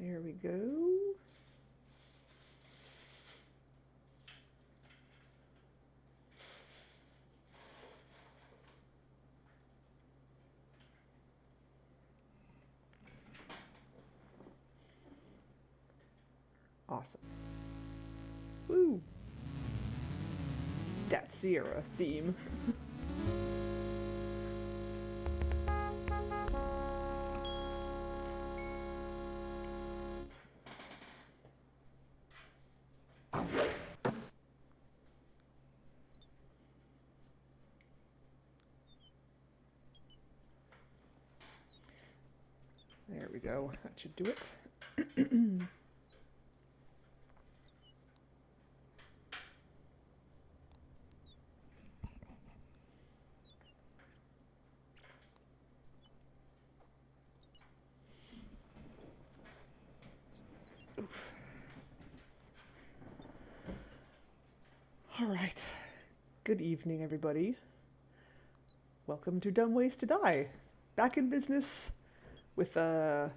There we go. Awesome. Woo! That Sierra theme. There we go. That should do it. Oof. All right. Good evening, everybody. Welcome to Dumb Ways to Die. Back in business with a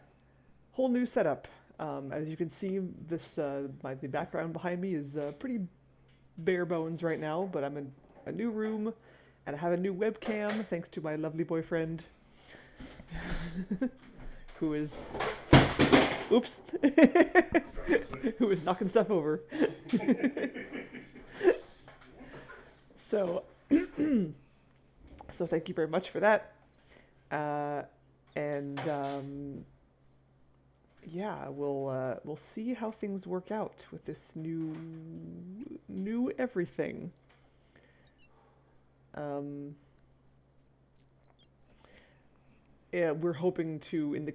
whole new setup. As you can see, this the background behind me is pretty bare bones right now, but I'm in a new room and I have a new webcam thanks to my lovely boyfriend who is oops who is knocking stuff over. So so thank you very much for that. Yeah, we'll see how things work out with this new everything. Yeah, we're hoping to in the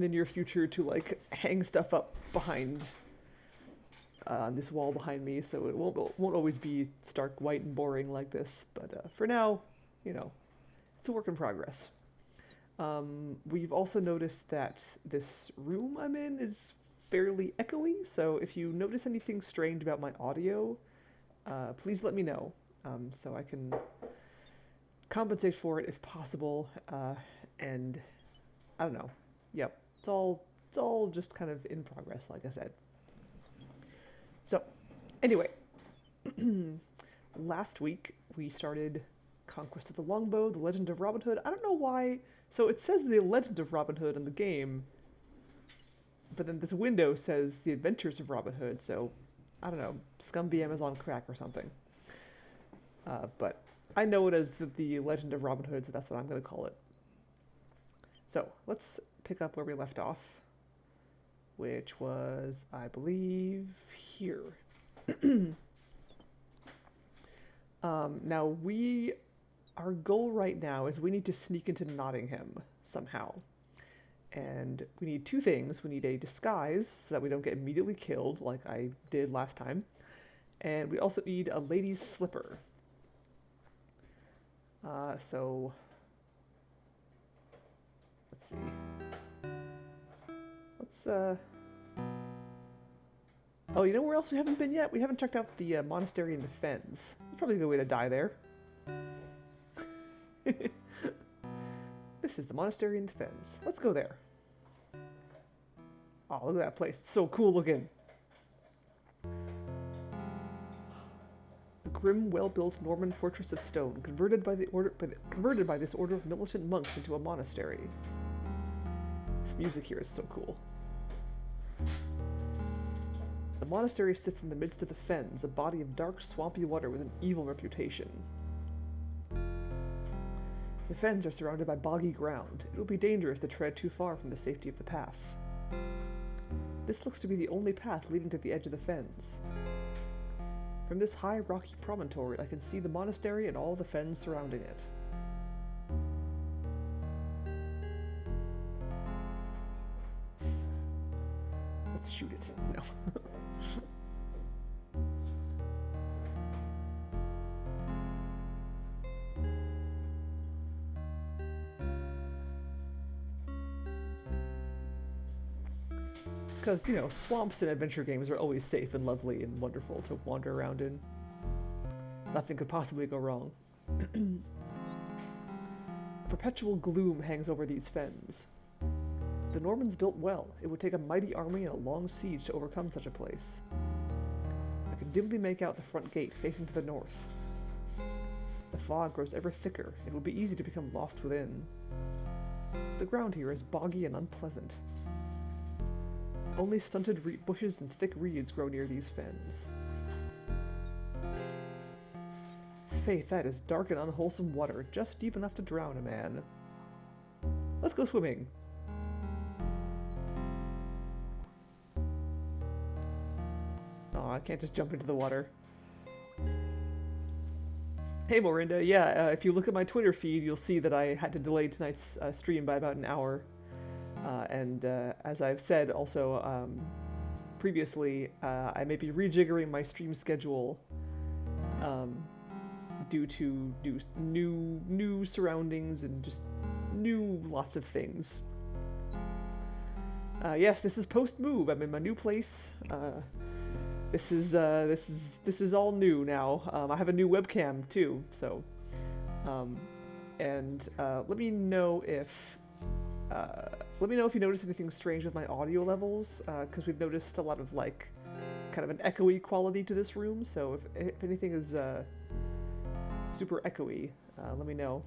near future to like hang stuff up behind this wall behind me, so it won't always be stark white and boring like this. But for now, it's a work in progress. We've also noticed that this room I'm in is fairly echoey, so if you notice anything strange about my audio, please let me know, so I can compensate for it if possible. And I don't know. Yep, it's all just kind of in progress, like I said. So, anyway, last week we started Conquests of the Longbow, The Legend of Robin Hood. I don't know why. So it says The Legend of Robin Hood in the game, but then this window says The Adventures of Robin Hood, so I don't know, ScummVM is on crack or something. But I know it as the Legend of Robin Hood, so that's what I'm going to call it. So let's pick up where we left off, which was, I believe, here. Now our goal right now is we need to sneak into Nottingham somehow. And we need two things. We need a disguise so that we don't get immediately killed like I did last time. And we also need a lady's slipper. So let's see. Let's oh, you know where else we haven't been yet? We haven't checked out the monastery in the Fens. It's probably a good way to die there. This is the monastery in the Fens. Let's go there. Oh, look at that place. It's so cool looking. A grim, well-built Norman fortress of stone, converted by this order of militant monks into a monastery. This music here is so cool. The monastery sits in the midst of the Fens, a body of dark, swampy water with an evil reputation. The Fens are surrounded by boggy ground. It will be dangerous to tread too far from the safety of the path. This looks to be the only path leading to the edge of the Fens. From this high, rocky promontory, I can see the monastery and all the Fens surrounding it. Let's shoot it. No. Because, swamps in adventure games are always safe and lovely and wonderful to wander around in. Nothing could possibly go wrong. A perpetual gloom hangs over these Fens. The Normans built well. It would take a mighty army and a long siege to overcome such a place. I can dimly make out the front gate facing to the north. The fog grows ever thicker. It would be easy to become lost within. The ground here is boggy and unpleasant. Only stunted bushes and thick reeds grow near these fens. Faith, that is dark and unwholesome water, just deep enough to drown a man. Let's go swimming. Oh, I can't just jump into the water. Hey Morinda, yeah, if you look at my Twitter feed, you'll see that I had to delay tonight's stream by about an hour. As I've said also previously, I may be rejiggering my stream schedule due to new surroundings and just lots of things. Yes, this is post-move. I'm in my new place. This is all new now. I have a new webcam too, so let me know if you notice anything strange with my audio levels, because we've noticed a lot of like kind of an echoey quality to this room. So if anything is super echoey, let me know.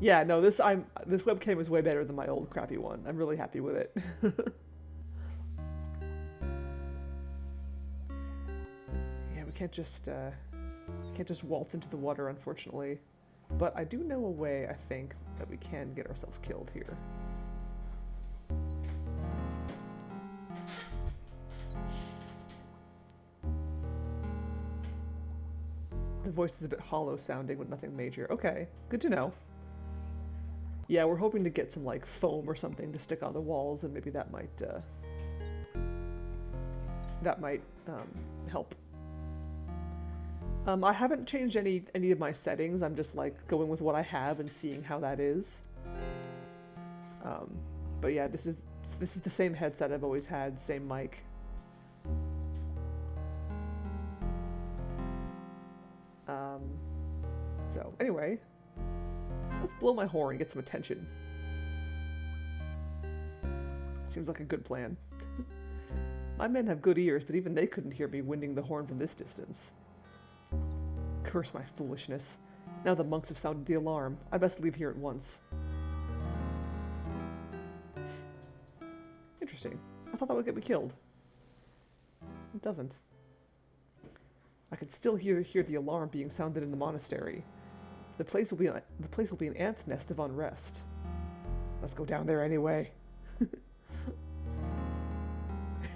Yeah, no, this webcam is way better than my old crappy one. I'm really happy with it. Yeah, we can't just waltz into the water, unfortunately. But I do know a way, I think, that we can get ourselves killed here. The voice is a bit hollow sounding, but nothing major. Okay, good to know. Yeah, we're hoping to get some like foam or something to stick on the walls, and maybe that might help. I haven't changed any of my settings. I'm just like going with what I have and seeing how that is. But yeah, this is the same headset I've always had, same mic. So anyway, let's blow my horn and get some attention. Seems like a good plan. My men have good ears, but even they couldn't hear me winding the horn from this distance. Curse my foolishness. Now the monks have sounded the alarm. I best leave here at once. Interesting. I thought that would get me killed. It doesn't. I can still hear the alarm being sounded in the monastery. The place will be an ant's nest of unrest. Let's go down there anyway.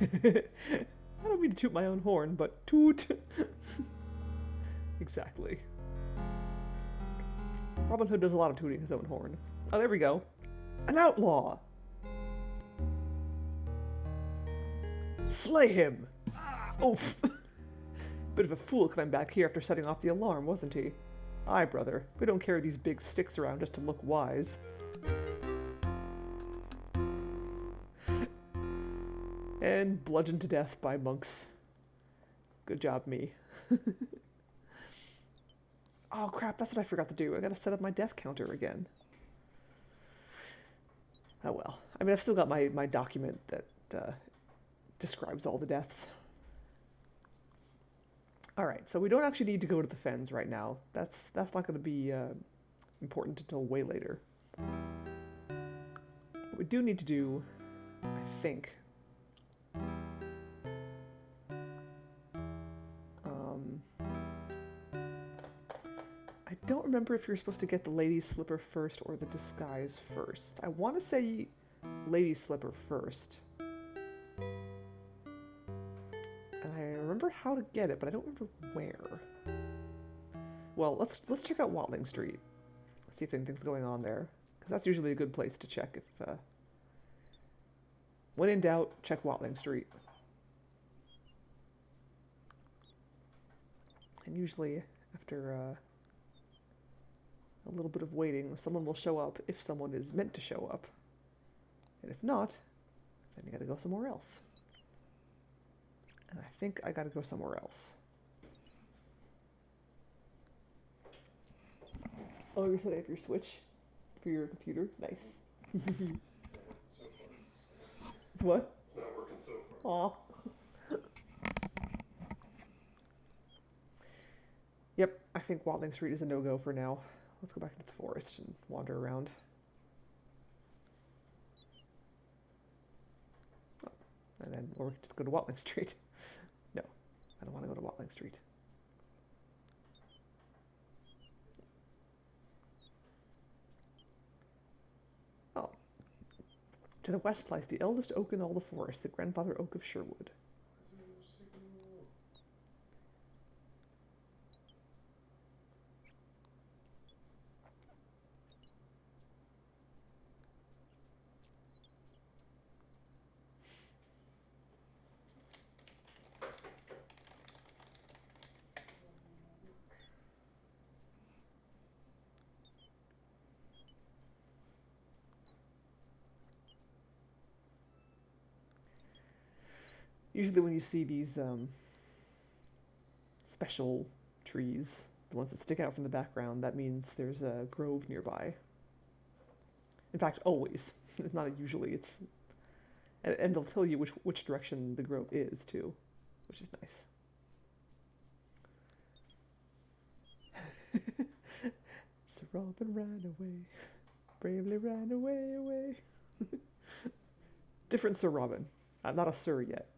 I don't mean to toot my own horn, but toot. Exactly. Robin Hood does a lot of tooting his own horn. Oh, there we go. An outlaw! Slay him! Oof! Bit of a fool coming back here after setting off the alarm, wasn't he? Aye, brother. We don't carry these big sticks around just to look wise. And bludgeoned to death by monks. Good job, me. Oh crap, that's what I forgot to do. I gotta set up my death counter again. Oh well. I mean, I've still got my document that describes all the deaths. Alright, so we don't actually need to go to the fens right now. That's not going to be important until way later. What we do need to do, I think... I don't remember if you're supposed to get the lady's slipper first or the disguise first. I want to say lady's slipper first. And I remember how to get it, but I don't remember where. Well, let's check out Watling Street. See if anything's going on there. Because that's usually a good place to check if... when in doubt, check Watling Street. And usually, after a little bit of waiting, someone will show up if someone is meant to show up. And if not, then you gotta go somewhere else. And I think I gotta go somewhere else. Oh, you're setting up your Switch? for your computer. Nice. So far. It's what? It's not working so far. Aw. Yep, I think Watling Street is a no-go for now. Let's go back into the forest and wander around. Oh, and then, or we could just go to Watling Street. No, I don't want to go to Watling Street. Oh. To the west lies the eldest oak in all the forest, the grandfather oak of Sherwood. Usually when you see these special trees, the ones that stick out from the background, that means there's a grove nearby. In fact, always. It's not usually, it's... And they'll tell you which direction the grove is, too, which is nice. Sir Robin ran away, bravely ran away, away. Different Sir Robin. Not a Sir yet.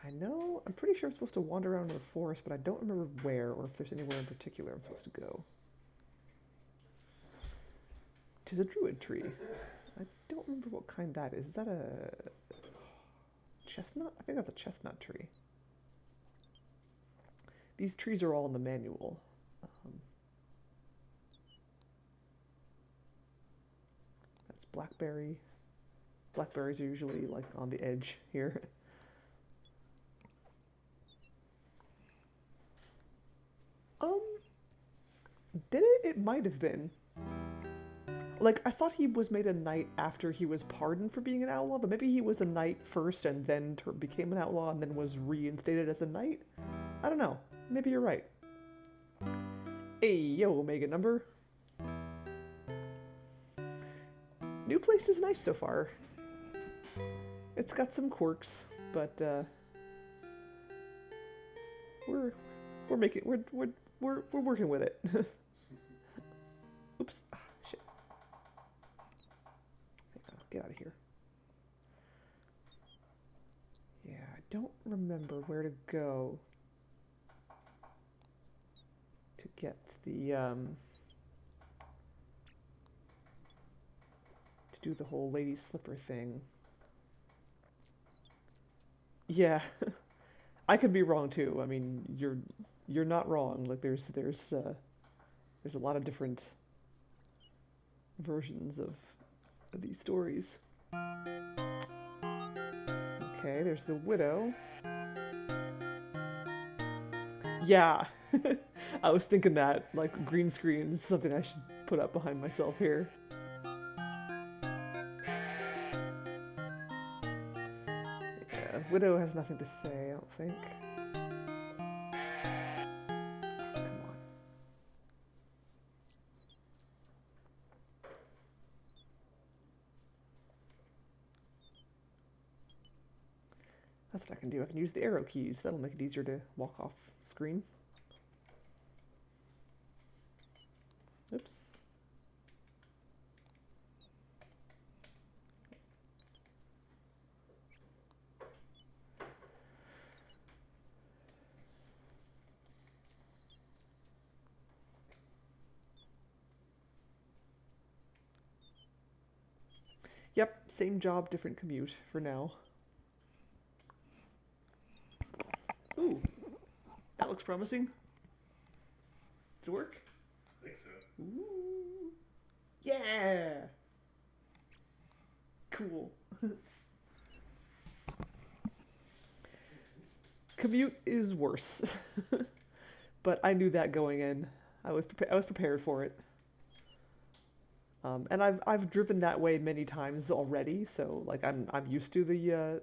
I know, I'm pretty sure I'm supposed to wander around in the forest, but I don't remember where, or if there's anywhere in particular I'm supposed to go. 'Tis a druid tree. I don't remember what kind that is. Is that a chestnut? I think that's a chestnut tree. These trees are all in the manual. That's blackberry. Blackberries are usually like on the edge here. Did it? It might have been. Like, I thought he was made a knight after he was pardoned for being an outlaw, but maybe he was a knight first and then became an outlaw and then was reinstated as a knight? I don't know. Maybe you're right. Hey, yo, Omega number. New place is nice so far. It's got some quirks, but we're working with it. Oops. Ah, shit. Get out of here. Yeah, I don't remember where to go to get the to do the whole lady slipper thing. Yeah. I could be wrong too. I mean, you're not wrong. Like there's a lot of different versions of these stories. Okay, there's the widow. Yeah. I was thinking that, like, green screen is something I should put up behind myself here. Yeah, widow has nothing to say, I don't think. That's what I can do. I can use the arrow keys. That'll make it easier to walk off screen. Oops. Yep, same job, different commute for now. Ooh, that looks promising. Did it work? I think so. Ooh. Yeah! Cool. Commute is worse. But I knew that going in. I was prepared for it. And I've driven that way many times already, so like I'm used to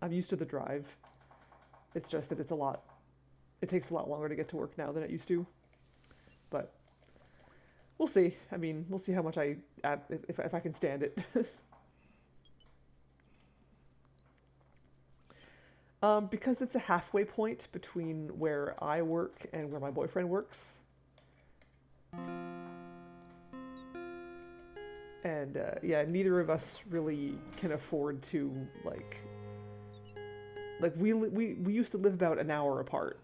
I'm used to the drive. It's just that it takes a lot longer to get to work now than it used to. but we'll see. I mean, we'll see how much if I can stand it. Because it's a halfway point between where I work and where my boyfriend works. And yeah, neither of us really can afford to like we used to live about an hour apart,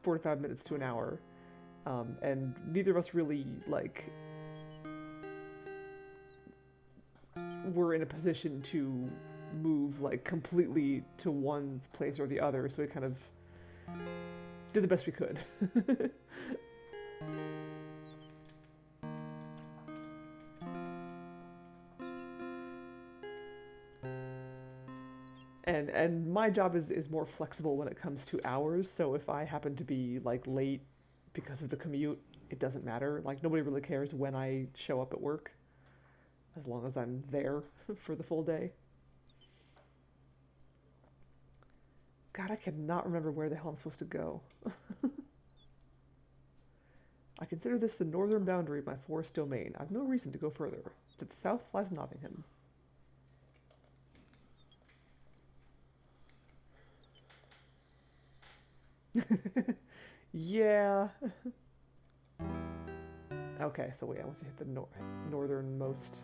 45 minutes to an hour, and neither of us really like were in a position to move like completely to one place or the other, so we kind of did the best we could. And my job is more flexible when it comes to hours, so if I happen to be like late because of the commute, it doesn't matter. Like nobody really cares when I show up at work, as long as I'm there for the full day. God, I cannot remember where the hell I'm supposed to go. I consider this the northern boundary of my forest domain. I have no reason to go further. To the south lies Nottingham. Yeah. Okay, so wait, once you hit the northernmost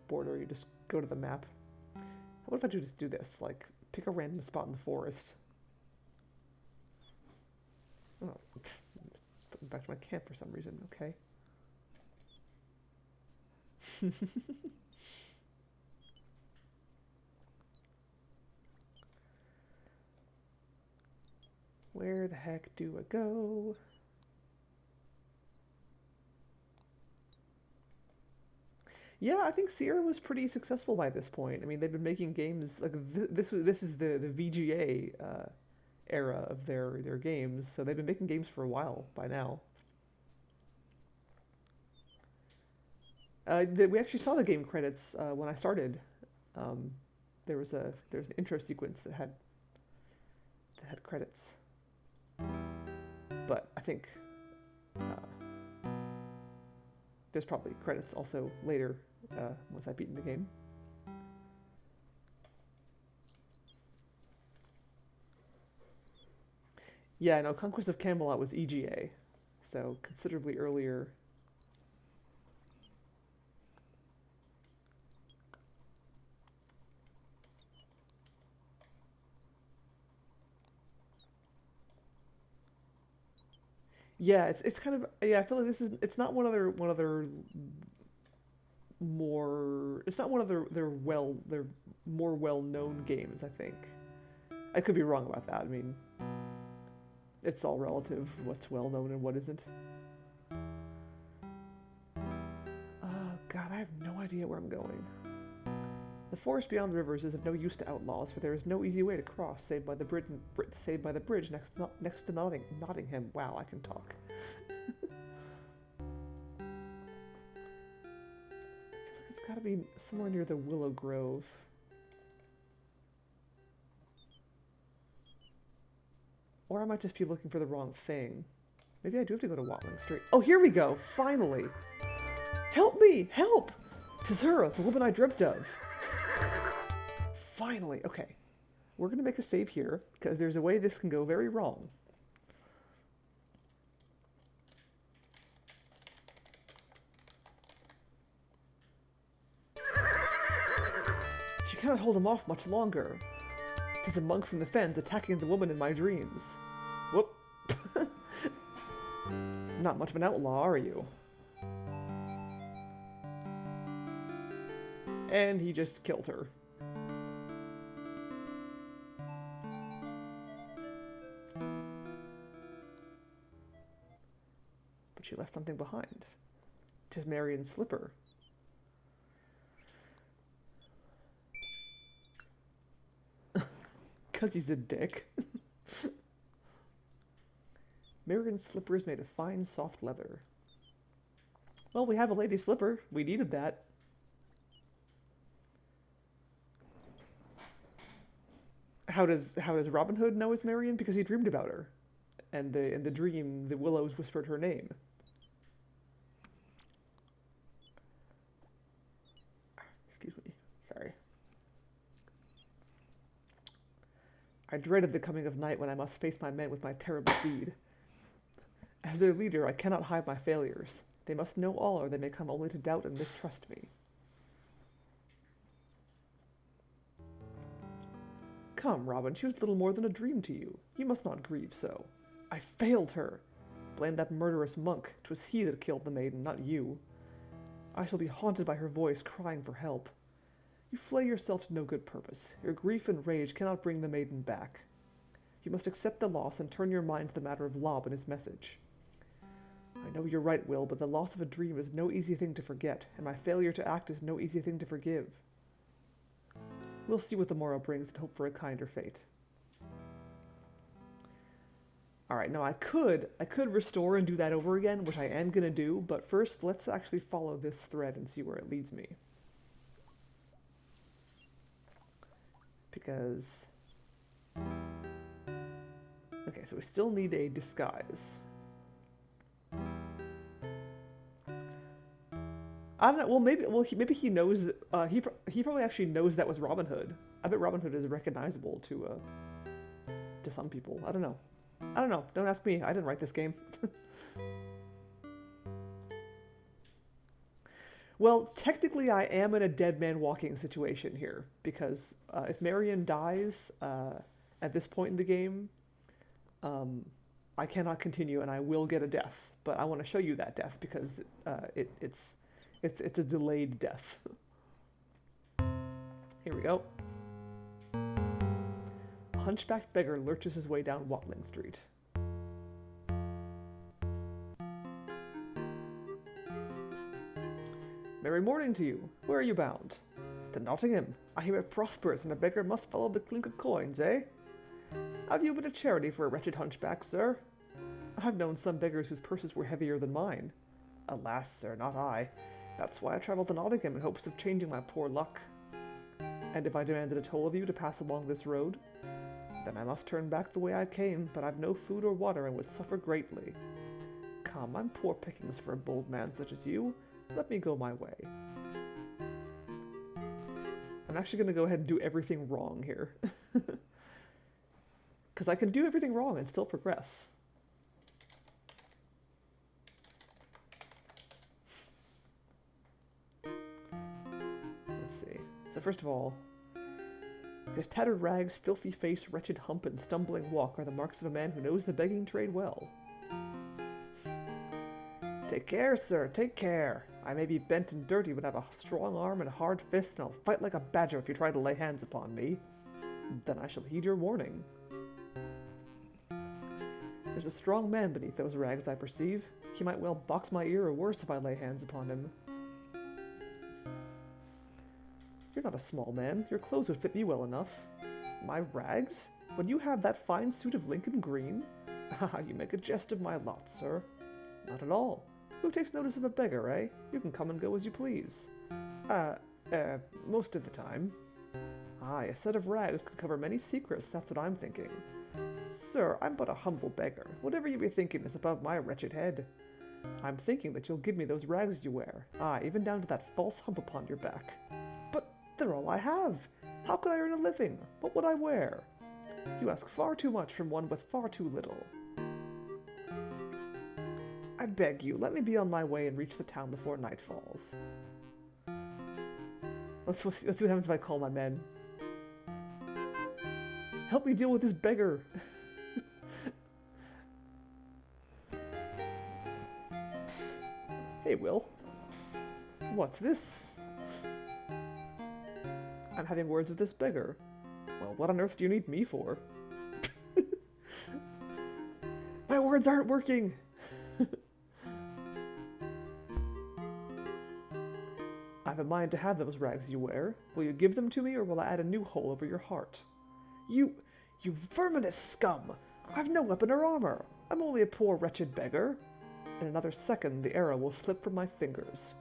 border, you just go to the map. What if I just do this? Like, pick a random spot in the forest. Oh, putting back to my camp for some reason. Okay. Where the heck do I go? Yeah, I think Sierra was pretty successful by this point. I mean, they've been making games like this is the VGA era of their games, so they've been making games for a while by now. We actually saw the game credits when I started. Um, there was an intro sequence that had credits, but I think there's probably credits also later once I've beaten the game. Yeah, no, Conquest of Camelot was EGA, so considerably earlier. Yeah, it's kind of yeah. I feel like it's not one of their more it's not one of their more well known games. I think I could be wrong about that. I mean, it's all relative. What's well known and what isn't. Oh God, I have no idea where I'm going. The forest beyond the rivers is of no use to outlaws, for there is no easy way to cross, save by the bridge next to Nottingham. Wow, I can talk. I feel like it's got to be somewhere near the Willow Grove. Or I might just be looking for the wrong thing. Maybe I do have to go to Watling Street. Oh, here we go! Finally! Help me! Help! 'Tis her, the woman I dreamt of. Finally, okay. We're going to make a save here, because there's a way this can go very wrong. She cannot hold him off much longer. 'Tis a monk from the fens attacking the woman in my dreams. Whoop. Not much of an outlaw, are you? And he just killed her. But she left something behind. 'Tis Marion's slipper. Because he's a dick. Marion's slipper is made of fine, soft leather. Well, we have a lady slipper. We needed that. How does Robin Hood know it's Marion? Because he dreamed about her. and in the dream, the willows whispered her name. Excuse me. Sorry. I dreaded the coming of night when I must face my men with my terrible deed. As their leader, I cannot hide my failures. They must know all, or they may come only to doubt and mistrust me. Come, Robin, she was little more than a dream to you. You must not grieve so. I failed her. Blame that murderous monk. 'Twas he that killed the maiden, not you. I shall be haunted by her voice crying for help. You flay yourself to no good purpose. Your grief and rage cannot bring the maiden back. You must accept the loss and turn your mind to the matter of Lob and his message. I know you're right, Will, but the loss of a dream is no easy thing to forget, and my failure to act is no easy thing to forgive. We'll see what the morrow brings and hope for a kinder fate. Alright, now I could restore and do that over again, which I am going to do, but first let's actually follow this thread and see where it leads me. Because... okay, so we still need a disguise. I don't know. Well, maybe he knows. He probably actually knows that was Robin Hood. I bet Robin Hood is recognizable to some people. I don't know. Don't ask me. I didn't write this game. Well, technically, I am in a dead man walking situation here because if Marion dies at this point in the game, I cannot continue, and I will get a death. But I want to show you that death because it's a delayed death. Here we go. A hunchbacked beggar lurches his way down Watling Street. Merry morning to you. Where are you bound? To Nottingham. I hear it prospers, and a beggar must follow the clink of coins, eh? Have you been a charity for a wretched hunchback, sir? I've known some beggars whose purses were heavier than mine. Alas, sir, not I. That's why I travel to Nottingham in hopes of changing my poor luck. And if I demanded a toll of you to pass along this road, then I must turn back the way I came, but I've no food or water and would suffer greatly. Come, I'm poor pickings for a bold man such as you. Let me go my way. I'm actually going to go ahead and do everything wrong here. Because I can do everything wrong and still progress. Let's see. So first of all, his tattered rags, filthy face, wretched hump, and stumbling walk are the marks of a man who knows the begging trade well. Take care, sir, take care. I may be bent and dirty, but I have a strong arm and a hard fist, and I'll fight like a badger if you try to lay hands upon me. Then I shall heed your warning. There's a strong man beneath those rags, I perceive. He might well box my ear or worse if I lay hands upon him. You're not a small man. Your clothes would fit me well enough. My rags? When you have that fine suit of Lincoln green? Ah, you make a jest of my lot, sir. Not at all. Who takes notice of a beggar, eh? You can come and go as you please. Most of the time. Aye, a set of rags could cover many secrets, that's what I'm thinking. Sir, I'm but a humble beggar. Whatever you be thinking is above my wretched head. I'm thinking that you'll give me those rags you wear. Aye, even down to that false hump upon your back. But they're all I have. How could I earn a living? What would I wear? You ask far too much from one with far too little. I beg you, let me be on my way and reach the town before night falls. Let's see what happens if I call my men. Help me deal with this beggar! Hey, Will. What's this? I'm having words with this beggar. Well, what on earth do you need me for? My words aren't working! I have a mind to have those rags you wear. Will you give them to me, or will I add a new hole over your heart? You verminous scum! I've no weapon or armor. I'm only a poor wretched beggar. In another second, the arrow will slip from my fingers.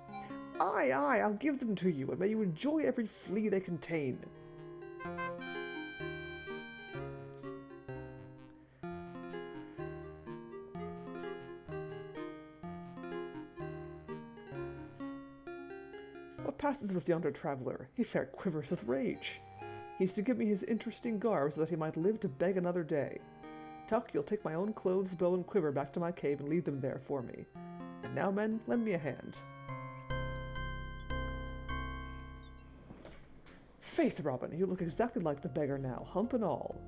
Aye, aye, I'll give them to you, and may you enjoy every flea they contain. What passes with yonder traveller? He fair quivers with rage. He's to give me his interesting garb so that he might live to beg another day. Tuck, you'll take my own clothes, bow, and quiver back to my cave and leave them there for me. And now, men, lend me a hand. Faith, Robin, you look exactly like the beggar now, hump and all.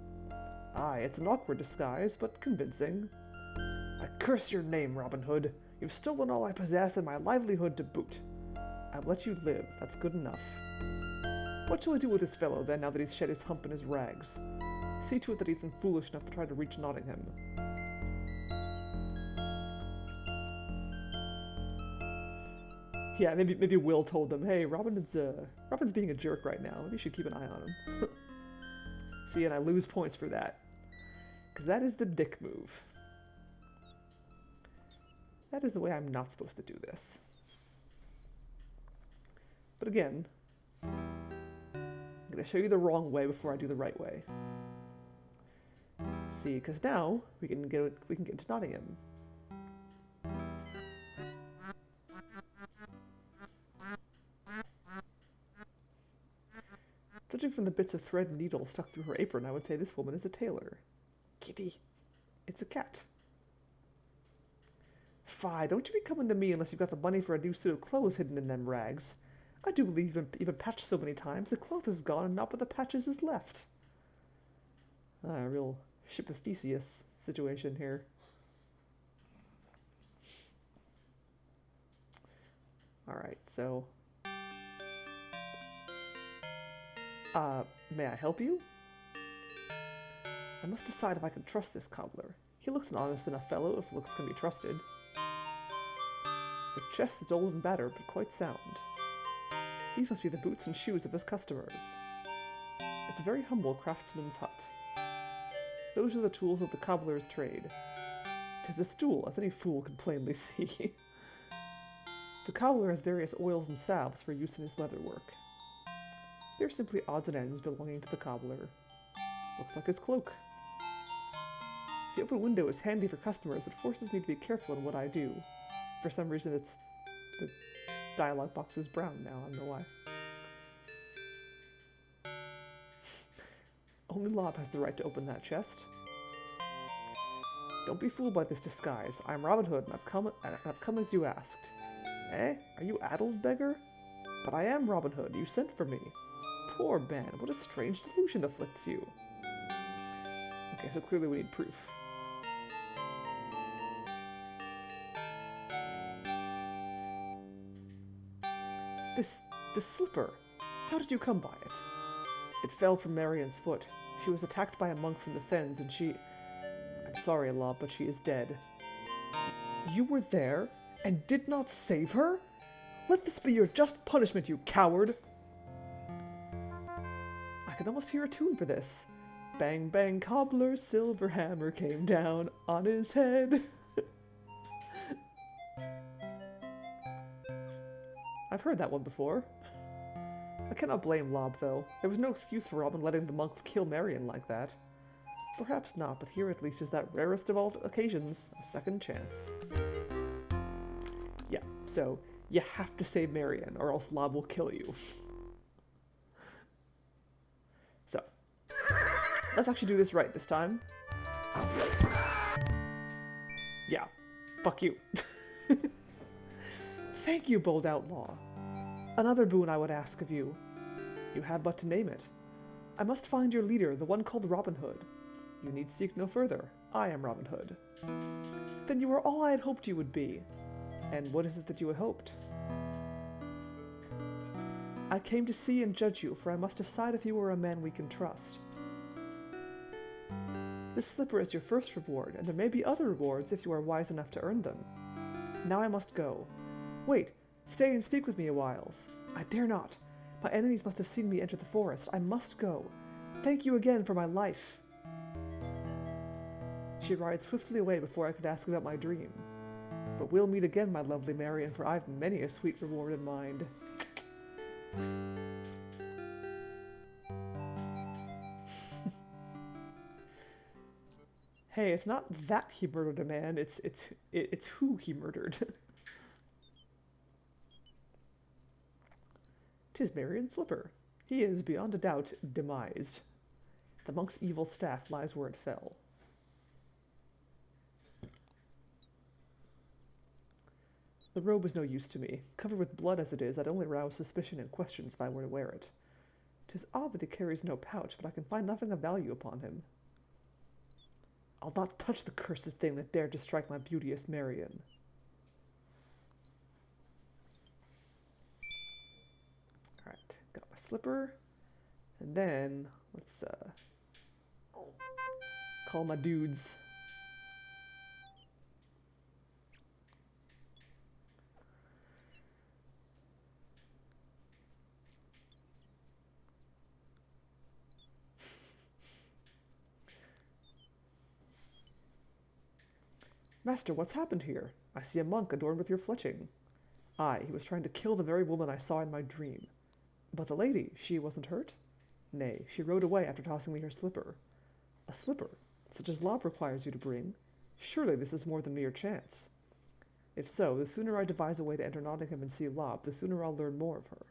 Aye, it's an awkward disguise, but convincing. I curse your name, Robin Hood. You've stolen all I possess and my livelihood to boot. I've let you live, that's good enough. What shall I do with this fellow, then, now that he's shed his hump and his rags? See to it that he isn't foolish enough to try to reach Nottingham. Yeah, maybe Will told them, hey, Robin's being a jerk right now. Maybe you should keep an eye on him. See, and I lose points for that. Because that is the dick move. That is the way I'm not supposed to do this. But again, I'm going to show you the wrong way before I do the right way. See, because now we can get to Nottingham. Judging from the bits of thread and needle stuck through her apron, I would say this woman is a tailor. Kitty. It's a cat. Fie, don't you be coming to me unless you've got the money for a new suit of clothes hidden in them rags. I do believe you've been patched so many times, the cloth is gone and not but the patches is left. A real Ship of Theseus situation here. Alright, so... may I help you? I must decide if I can trust this cobbler. He looks an honest enough fellow if looks can be trusted. His chest is old and battered, but quite sound. These must be the boots and shoes of his customers. It's a very humble craftsman's hut. Those are the tools of the cobbler's trade. 'Tis a stool, as any fool can plainly see. The cobbler has various oils and salves for use in his leather work. They're simply odds and ends belonging to the cobbler. Looks like his cloak. The open window is handy for customers, but forces me to be careful in what I do. For some reason, the dialogue box is brown now. I don't know why. Only Lob has the right to open that chest. Don't be fooled by this disguise. I'm Robin Hood, and I've come as you asked. Eh? Are you addled, beggar? But I am Robin Hood. You sent for me. Poor man, what a strange delusion afflicts you. Okay, so clearly we need proof. This slipper. How did you come by it? It fell from Marian's foot. She was attacked by a monk from the fens, and she... I'm sorry, Lob, but she is dead. You were there, and did not save her? Let this be your just punishment, you coward! I can almost hear a tune for this. Bang, bang, cobbler's silver hammer came down on his head. I've heard that one before. I cannot blame Lob, though. There was no excuse for Robin letting the monk kill Marian like that. Perhaps not, but here at least is that rarest of all occasions, a second chance. Yeah, so you have to save Marian, or else Lob will kill you. So, let's actually do this right this time. Yeah, fuck you. Thank you, bold outlaw. Another boon I would ask of you. You have but to name it. I must find your leader, the one called Robin Hood. You need seek no further. I am Robin Hood. Then you are all I had hoped you would be. And what is it that you had hoped? I came to see and judge you, for I must decide if you are a man we can trust. This slipper is your first reward, and there may be other rewards if you are wise enough to earn them. Now I must go. Wait, stay and speak with me a whiles. I dare not. My enemies must have seen me enter the forest. I must go. Thank you again for my life. She rides swiftly away before I could ask about my dream. But we'll meet again, my lovely Marian, for I've many a sweet reward in mind. Hey, it's not that he murdered a man, it's who he murdered. 'Tis Marion Slipper. He is, beyond a doubt, demised. The monk's evil staff lies where it fell. The robe is no use to me. Covered with blood as it is, I'd only rouse suspicion and questions if I were to wear it. 'Tis odd that he carries no pouch, but I can find nothing of value upon him. I'll not touch the cursed thing that dared to strike my beauteous Marion. Alright, got my slipper. And then, let's call my dudes. Master, what's happened here? I see a monk adorned with your fletching. Aye, he was trying to kill the very woman I saw in my dream. But the lady, she wasn't hurt? Nay, she rode away after tossing me her slipper. A slipper, such as Lob requires you to bring? Surely this is more than mere chance. If so, the sooner I devise a way to enter Nottingham and see Lob, the sooner I'll learn more of her.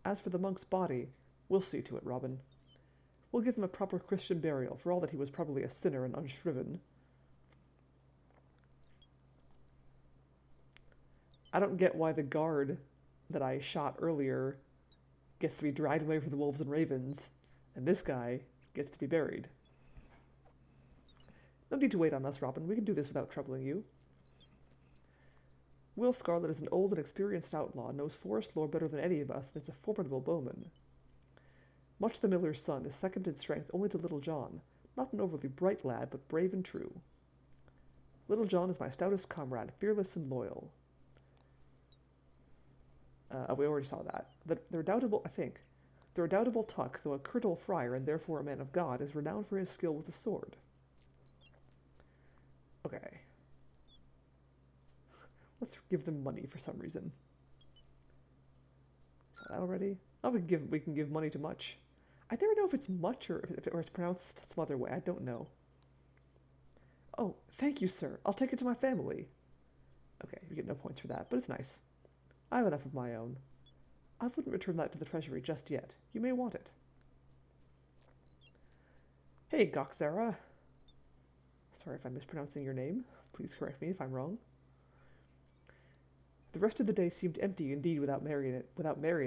As for the monk's body, we'll see to it, Robin. We'll give him a proper Christian burial, for all that he was probably a sinner and unshriven. I don't get why the guard that I shot earlier gets to be dragged away from the wolves and ravens, and this guy gets to be buried. No need to wait on us, Robin. We can do this without troubling you. Will Scarlet is an old and experienced outlaw, knows forest lore better than any of us, and is a formidable bowman. Much the miller's son is second in strength only to Little John, not an overly bright lad, but brave and true. Little John is my stoutest comrade, fearless and loyal. We already saw that. The redoubtable Tuck, though a curtal friar and therefore a man of God, is renowned for his skill with the sword. Okay. Let's give them money for some reason. Is that already? Oh, we can give money to Much. I never know if it's Much or if it's pronounced some other way. I don't know. Oh, thank you, sir. I'll take it to my family. Okay, you get no points for that, but it's nice. I have enough of my own. I wouldn't return that to the treasury just yet. You may want it. Hey, Goxera. Sorry if I'm mispronouncing your name. Please correct me if I'm wrong. The rest of the day seemed empty indeed without Marion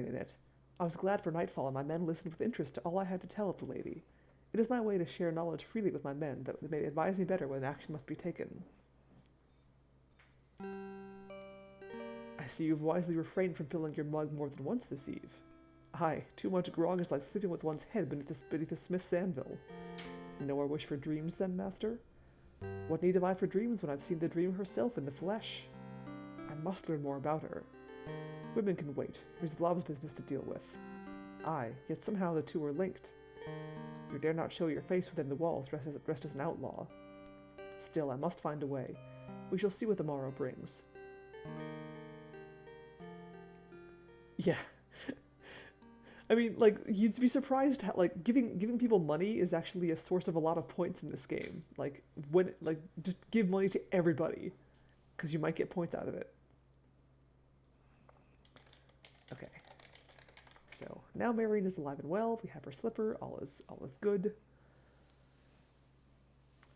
in it. I was glad for nightfall, and my men listened with interest to all I had to tell of the lady. It is my way to share knowledge freely with my men, that they may advise me better when action must be taken. I see you've wisely refrained from filling your mug more than once this eve. Aye, too much grog is like sleeping with one's head beneath a smith's anvil. No more wish for dreams, then, master? What need have I for dreams when I've seen the dream herself in the flesh? I must learn more about her. Women can wait. There's Lob's business to deal with. Aye, yet somehow the two are linked. You dare not show your face within the walls dressed as an outlaw. Still, I must find a way. We shall see what the morrow brings. Yeah. I mean, like, you'd be surprised how, like, giving people money is actually a source of a lot of points in this game. Like, just give money to everybody, because you might get points out of it. Okay. So, now Marion is alive and well. We have her slipper. All is good.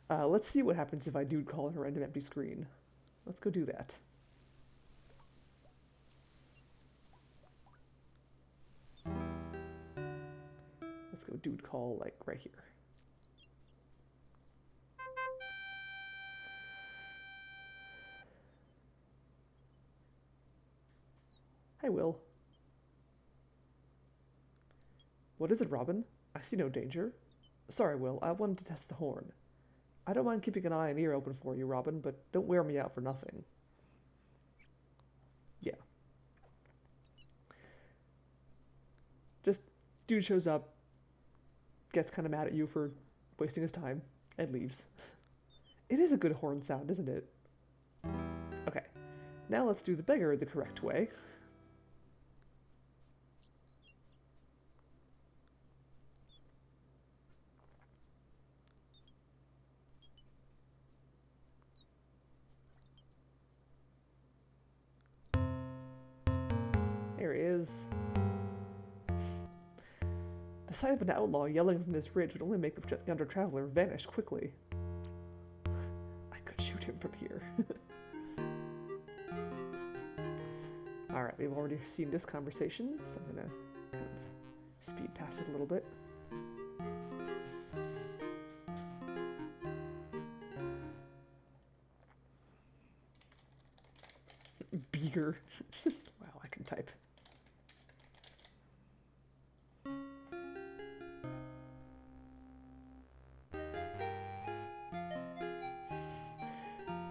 Let's see what happens if I do call her random empty screen. Let's go do that. Let's go dude call, like, right here. Hi, Will. What is it, Robin? I see no danger. Sorry, Will, I wanted to test the horn. I don't mind keeping an eye and ear open for you, Robin, but don't wear me out for nothing. Yeah. Just, dude shows up, gets kind of mad at you for wasting his time, and leaves. It is a good horn sound, isn't it? Okay, now let's do the beggar the correct way. There he is. sight of an outlaw yelling from this ridge would only make the yonder traveler vanish quickly. I could shoot him from here. Alright, we've already seen this conversation, so I'm gonna kind of speed past it a little bit. Beaker. Wow, I can type.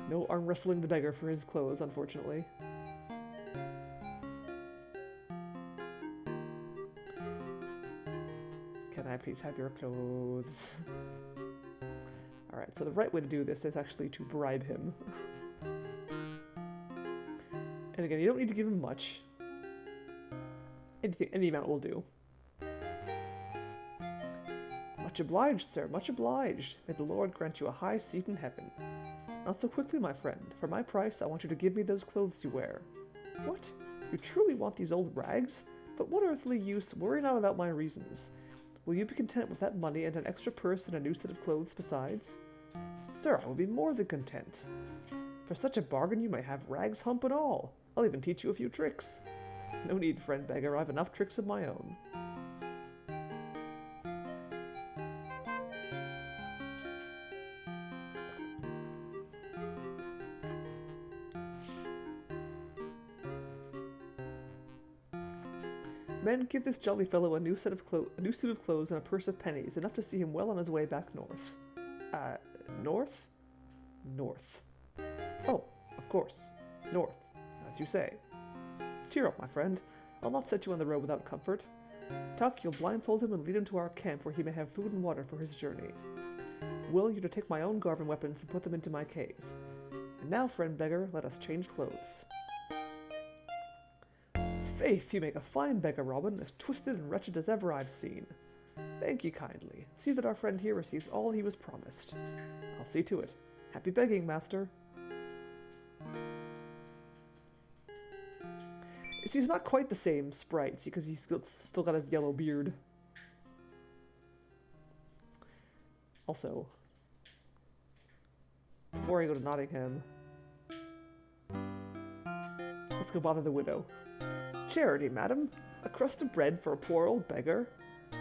No arm wrestling the beggar for his clothes, unfortunately. Can I please have your clothes? Alright, so the right way to do this is actually to bribe him. And again, you don't need to give him much. Anything, any amount will do. Much obliged, sir, much obliged. May the Lord grant you a high seat in heaven. Not so quickly, my friend. For my price, I want you to give me those clothes you wear. What? You truly want these old rags? But what earthly use? Worry not about my reasons. Will you be content with that money and an extra purse and a new set of clothes besides? Sir, I will be more than content. For such a bargain, you may have rags, hump, and all. I'll even teach you a few tricks. No need, friend beggar. I have enough tricks of my own. Men, give this jolly fellow a new suit of clothes and a purse of pennies, enough to see him well on his way back north. North? North. Oh, of course. North, as you say. Cheer up, my friend. I'll not set you on the road without comfort. Tuck, you'll blindfold him and lead him to our camp where he may have food and water for his journey. Will, you're to take my own garb and weapons and put them into my cave. And now, friend beggar, let us change clothes. Faith, you make a fine beggar, Robin, as twisted and wretched as ever I've seen. Thank you kindly. See that our friend here receives all he was promised. I'll see to it. Happy begging, master. See, he's not quite the same sprite, see, because he's still got his yellow beard. Also, before I go to Nottingham, let's go bother the widow. Charity, madam. A crust of bread for a poor old beggar?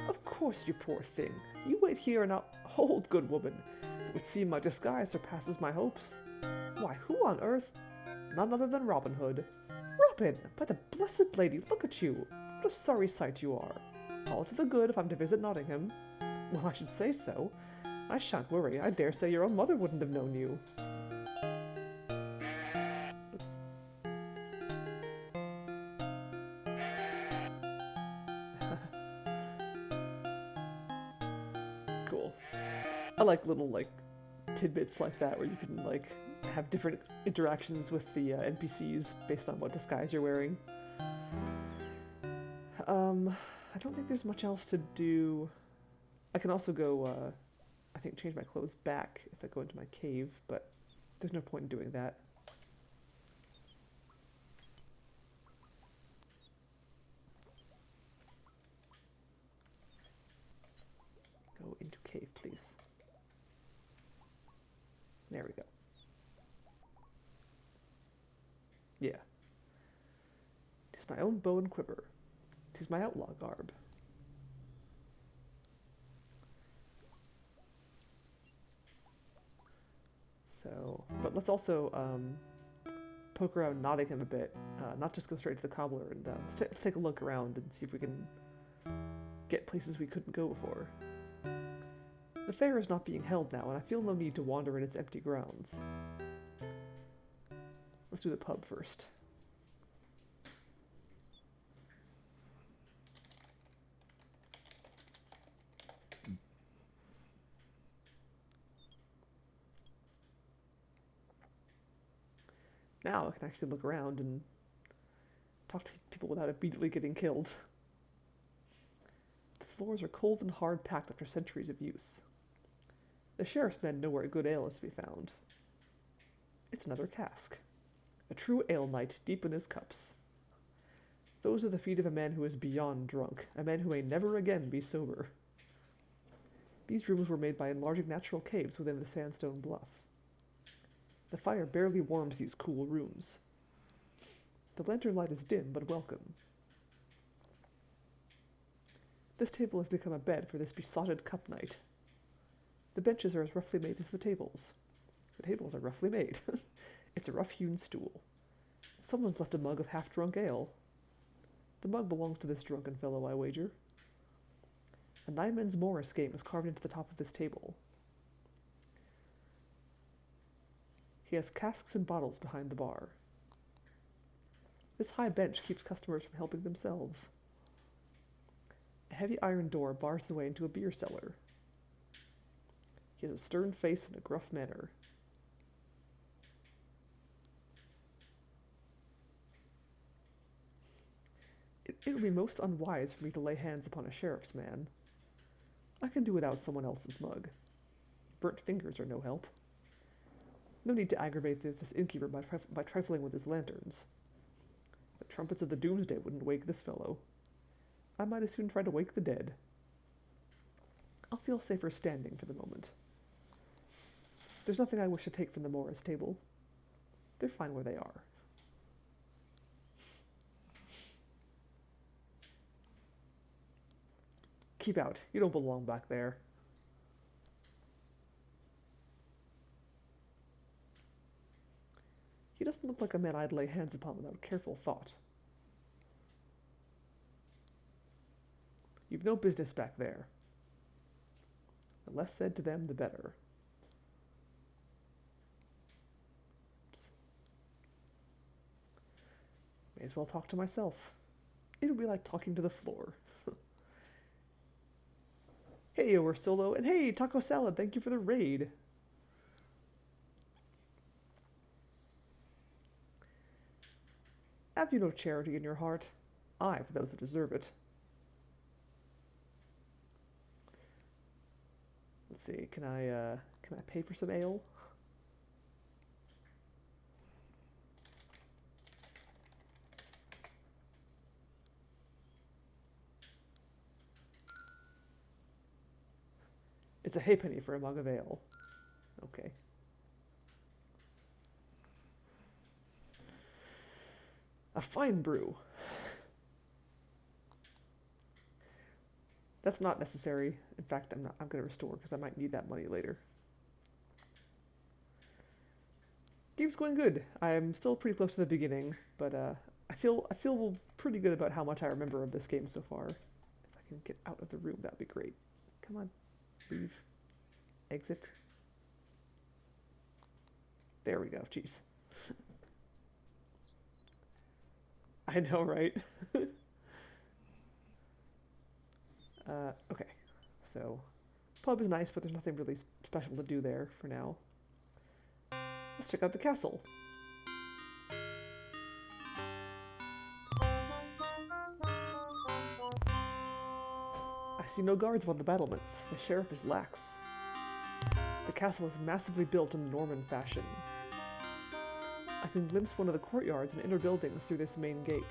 Of course, you poor thing. You wait here and I'll... Hold, good woman. It would seem my disguise surpasses my hopes. Why, who on earth? None other than Robin Hood. Robin! By the blessed lady, look at you! What a sorry sight you are. All to the good if I'm to visit Nottingham. Well, I should say so. I shan't worry. I dare say your own mother wouldn't have known you. Oops. Cool. I like little, tidbits like that where you can, have different interactions with the NPCs based on what disguise you're wearing. I don't think there's much else to do. I can also go, I think, change my clothes back if I go into my cave, but there's no point in doing that. Go into cave, please. There we go. Yeah. 'Tis my own bow and quiver. 'Tis my outlaw garb. So, but let's also poke around Nottingham a bit, not just go straight to the cobbler, and let's take a look around and see if we can get places we couldn't go before. The fair is not being held now, and I feel no need to wander in its empty grounds. Let's do the pub first. Now I can actually look around and talk to people without immediately getting killed. The floors are cold and hard packed after centuries of use. The sheriff's men know where good ale is to be found. It's another cask. A true ale knight deep in his cups. Those are the feet of a man who is beyond drunk, a man who may never again be sober. These rooms were made by enlarging natural caves within the sandstone bluff. The fire barely warms these cool rooms. The lantern light is dim but welcome. This table has become a bed for this besotted cup night. The benches are as roughly made as the tables. The tables are roughly made. It's a rough-hewn stool. Someone's left a mug of half-drunk ale. The mug belongs to this drunken fellow, I wager. A Nine-Men's Morris game is carved into the top of this table. He has casks and bottles behind the bar. This high bench keeps customers from helping themselves. A heavy iron door bars the way into a beer cellar. He has a stern face and a gruff manner. It would be most unwise for me to lay hands upon a sheriff's man. I can do without someone else's mug. Burnt fingers are no help. No need to aggravate this innkeeper by trifling with his lanterns. The trumpets of the doomsday wouldn't wake this fellow. I might as soon try to wake the dead. I'll feel safer standing for the moment. There's nothing I wish to take from the Morris table. They're fine where they are. Keep out. You don't belong back there. He doesn't look like a man I'd lay hands upon without careful thought. You've no business back there. The less said to them, the better. Oops. May as well talk to myself. It'll be like talking to the floor. Hey, Solo, and hey, Taco Salad, thank you for the raid. Have you no charity in your heart? Aye, for those who deserve it. Let's see, can I pay for some ale? It's a halfpenny for a mug of ale. Okay. A fine brew. That's not necessary. In fact, I'm going to restore because I might need that money later. Game's going good. I'm still pretty close to the beginning, but I feel pretty good about how much I remember of this game so far. If I can get out of the room, that'd be great. Come on. Leave. Exit. There we go. Jeez. I know, right? Okay. So, pub is nice, but there's nothing really special to do there for now. Let's check out the castle. I see no guards on the battlements. The sheriff is lax. The castle is massively built in the Norman fashion. I can glimpse one of the courtyards and inner buildings through this main gate.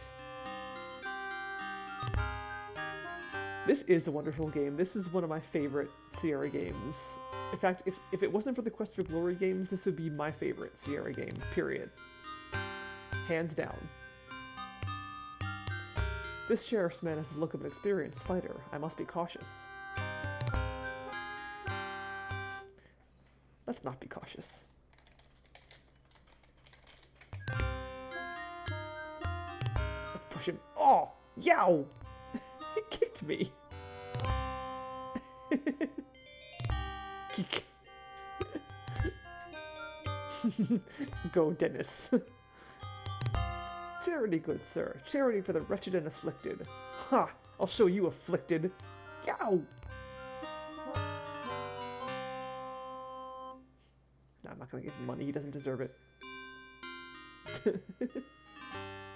This is a wonderful game. This is one of my favorite Sierra games. In fact, if it wasn't for the Quest for Glory games, this would be my favorite Sierra game, period. Hands down. This sheriff's man has the look of an experienced fighter. I must be cautious. Let's not be cautious. Let's push him. Oh! Yow! He kicked me. Kick. Go, Dennis. Charity, good sir. Charity for the wretched and afflicted. Ha! I'll show you afflicted. Yow! No, I'm not gonna give him money. He doesn't deserve it.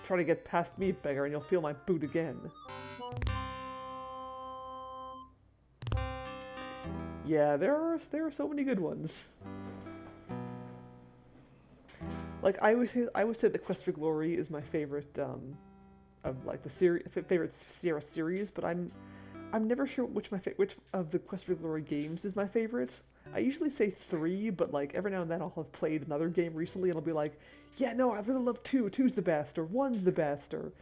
Try to get past me, beggar, and you'll feel my boot again. Yeah, there are so many good ones. Like I would say that Quest for Glory is my favorite of like the favorite Sierra series, but I'm never sure which of the Quest for Glory games is my favorite. I usually say 3, but like every now and then I'll have played another game recently and I'll be like, yeah, no, I really love 2. 2's the best, or 1's the best, or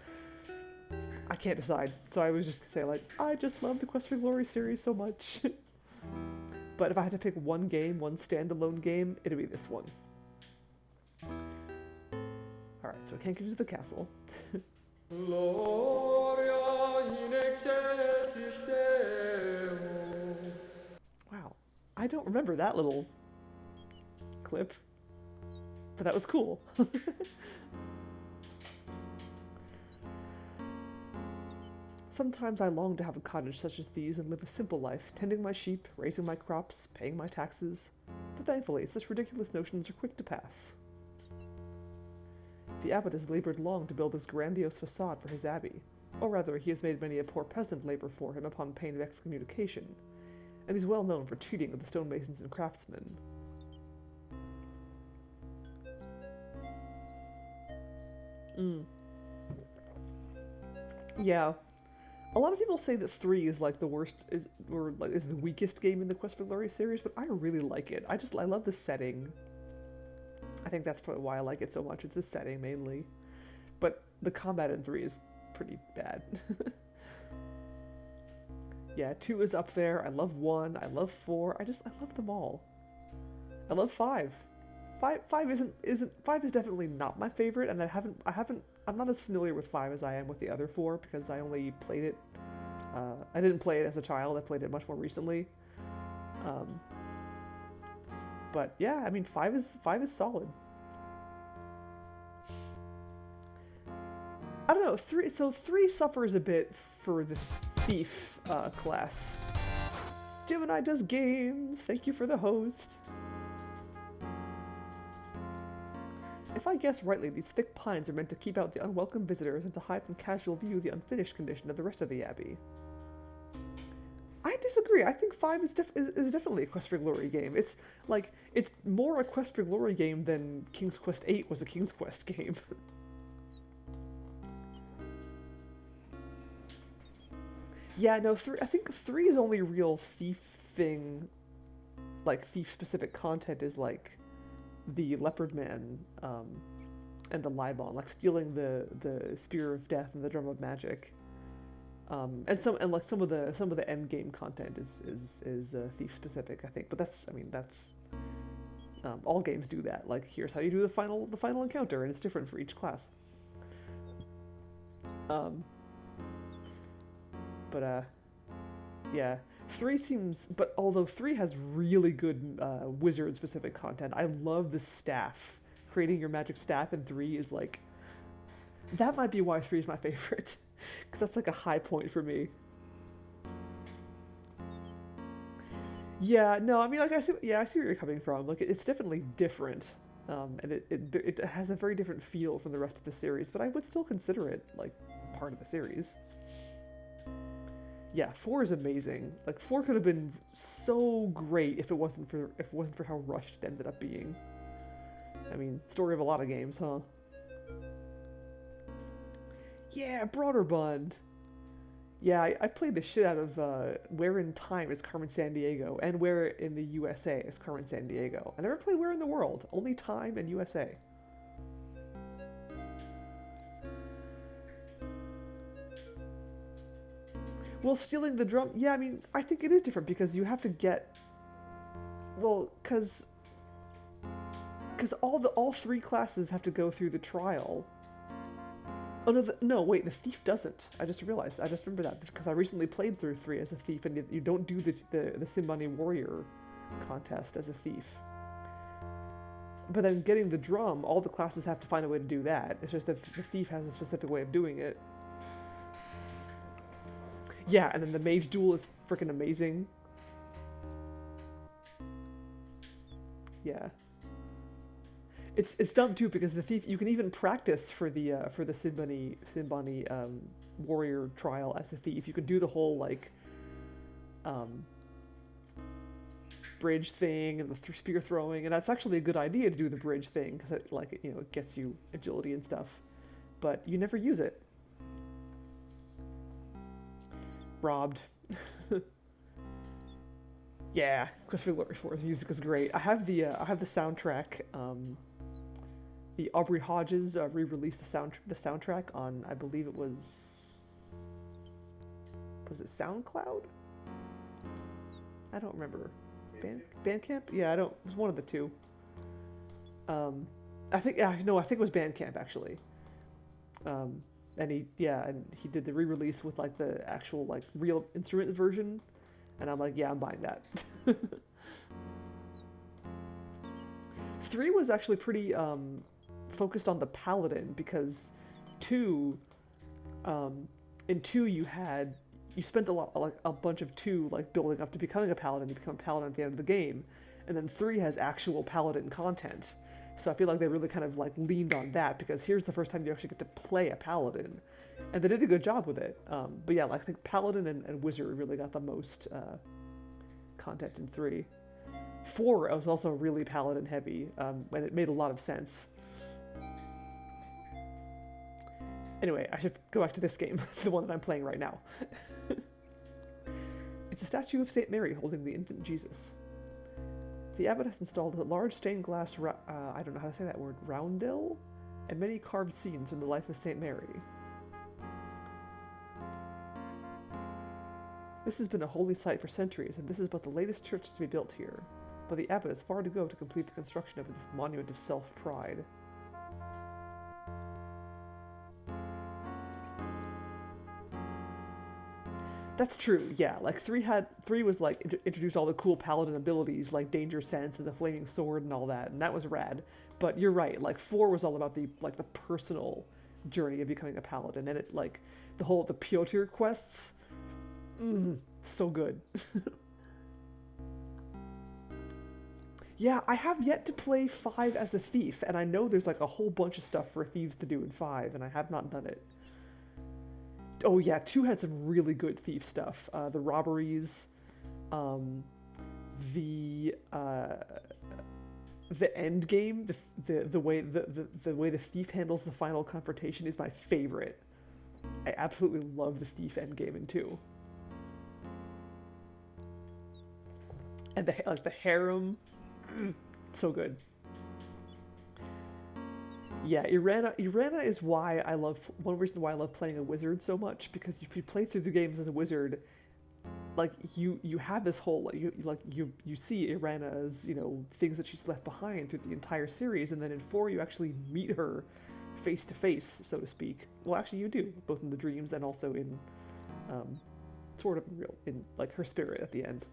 I can't decide. So I was just say like, I just love the Quest for Glory series so much. But if I had to pick one game, one standalone game, it'd be this one. All right, so I can't get into the castle. Wow, I don't remember that little clip, but that was cool. Sometimes I long to have a cottage such as these and live a simple life, tending my sheep, raising my crops, paying my taxes. But thankfully, such ridiculous notions are quick to pass. The abbot has labored long to build this grandiose facade for his abbey, or rather, he has made many a poor peasant labor for him upon pain of excommunication, and he's well known for cheating of the stonemasons and craftsmen. Yeah. A lot of people say that 3 is like the worst, is the weakest game in the Quest for Glory series, but I really like it. I love the setting. I think that's probably why I like it so much. It's the setting mainly, but the combat in 3 is pretty bad. Yeah, 2 is up there. I love 1. I love 4. I love them all. I love 5. 5 is definitely not my favorite, and I'm not as familiar with 5 as I am with the other 4 because I only played it. I didn't play it as a child. I played it much more recently. But yeah, I mean 5 is solid. I don't know. 3 suffers a bit for the thief class. Gemini does games. Thank you for the host. If I guess rightly, these thick pines are meant to keep out the unwelcome visitors and to hide from casual view the unfinished condition of the rest of the abbey. I disagree. I think 5 is definitely a Quest for Glory game. It's more a Quest for Glory game than King's Quest 8 was a King's Quest game. Yeah, no, 3. I think 3's only real thief thing, like thief-specific content, is like the Leopard Man and the Libon, like stealing the Spear of Death and the Drum of Magic. And some of the end game content is thief specific, I think. But that's all games do that. Like, here's how you do the final encounter, and it's different for each class. Yeah. 3 seems, but although 3 has really good wizard-specific content, I love the staff. Creating your magic staff in 3 is like, that might be why 3 is my favorite, because that's like a high point for me. Yeah, no, I mean, like I see where you're coming from. Like, it's definitely different, and it has a very different feel from the rest of the series, but I would still consider it like part of the series. Yeah, 4 is amazing. Like, 4 could have been so great if it wasn't for how rushed it ended up being. I mean, story of a lot of games, huh? Yeah, Broderbund. Yeah, I played the shit out of Where in Time is Carmen Sandiego, and Where in the USA is Carmen Sandiego. I never played Where in the World, only Time and USA. Well, stealing the drum, yeah, I mean, I think it is different because you have to get, well, because all 3 classes have to go through the trial. Oh no, wait, the thief doesn't. I just remember that because I recently played through 3 as a thief, and you don't do the Simbani Warrior contest as a thief. But then getting the drum, all the classes have to find a way to do that. It's just that the thief has a specific way of doing it. Yeah, and then the mage duel is freaking amazing. Yeah. It's dumb too because the thief, you can even practice for the Simbani warrior trial as a thief. You can do the whole like bridge thing and the spear throwing, and that's actually a good idea to do the bridge thing because it, like, it gets you agility and stuff, but you never use it. robbed. Yeah, Quest for Glory 4's music is great. I have the soundtrack. The Aubrey Hodges re-released the soundtrack on, I believe it was it SoundCloud? I don't remember. Bandcamp? Yeah, I don't. It was one of the two. I think it was Bandcamp actually. And he did the re-release with like the actual like real instrument version, and I'm like, yeah, I'm buying that. 3 was actually pretty focused on the paladin because 2, in 2 you spent a bunch of 2 like building up to becoming a paladin. You become a paladin at the end of the game, and then 3 has actual paladin content. So I feel like they really kind of like leaned on that because here's the first time you actually get to play a paladin, and they did a good job with it. But yeah, like I think paladin and wizard really got the most content in 3. 4 was also really paladin heavy, and it made a lot of sense. Anyway, I should go back to this game, the one that I'm playing right now. It's a statue of St. Mary holding the infant Jesus. The abbot has installed a large stained glass, I don't know how to say that word, roundel, and many carved scenes from the life of St. Mary. This has been a holy site for centuries, and this is but the latest church to be built here. But the abbot has far to go to complete the construction of this monument of self-pride. That's true, yeah. Like 3 was like introduced all the cool paladin abilities like danger sense and the flaming sword and all that, and that was rad. But you're right, like 4 was all about the personal journey of becoming a paladin, and it like the Piotr quests. So good. Yeah, I have yet to play 5 as a thief, and I know there's like a whole bunch of stuff for thieves to do in 5, and I have not done it. Oh yeah, 2 had some really good thief stuff. The robberies, the end game, the way the thief handles the final confrontation is my favorite. I absolutely love the thief end game in 2. And the harem, so good. Yeah, Irena is why one reason why I love playing a wizard so much, because if you play through the games as a wizard, like you have this whole you see Irena's things that she's left behind through the entire series, and then in 4 you actually meet her face to face, so to speak. Well, actually you do, both in the dreams and also in sort of real in like her spirit at the end.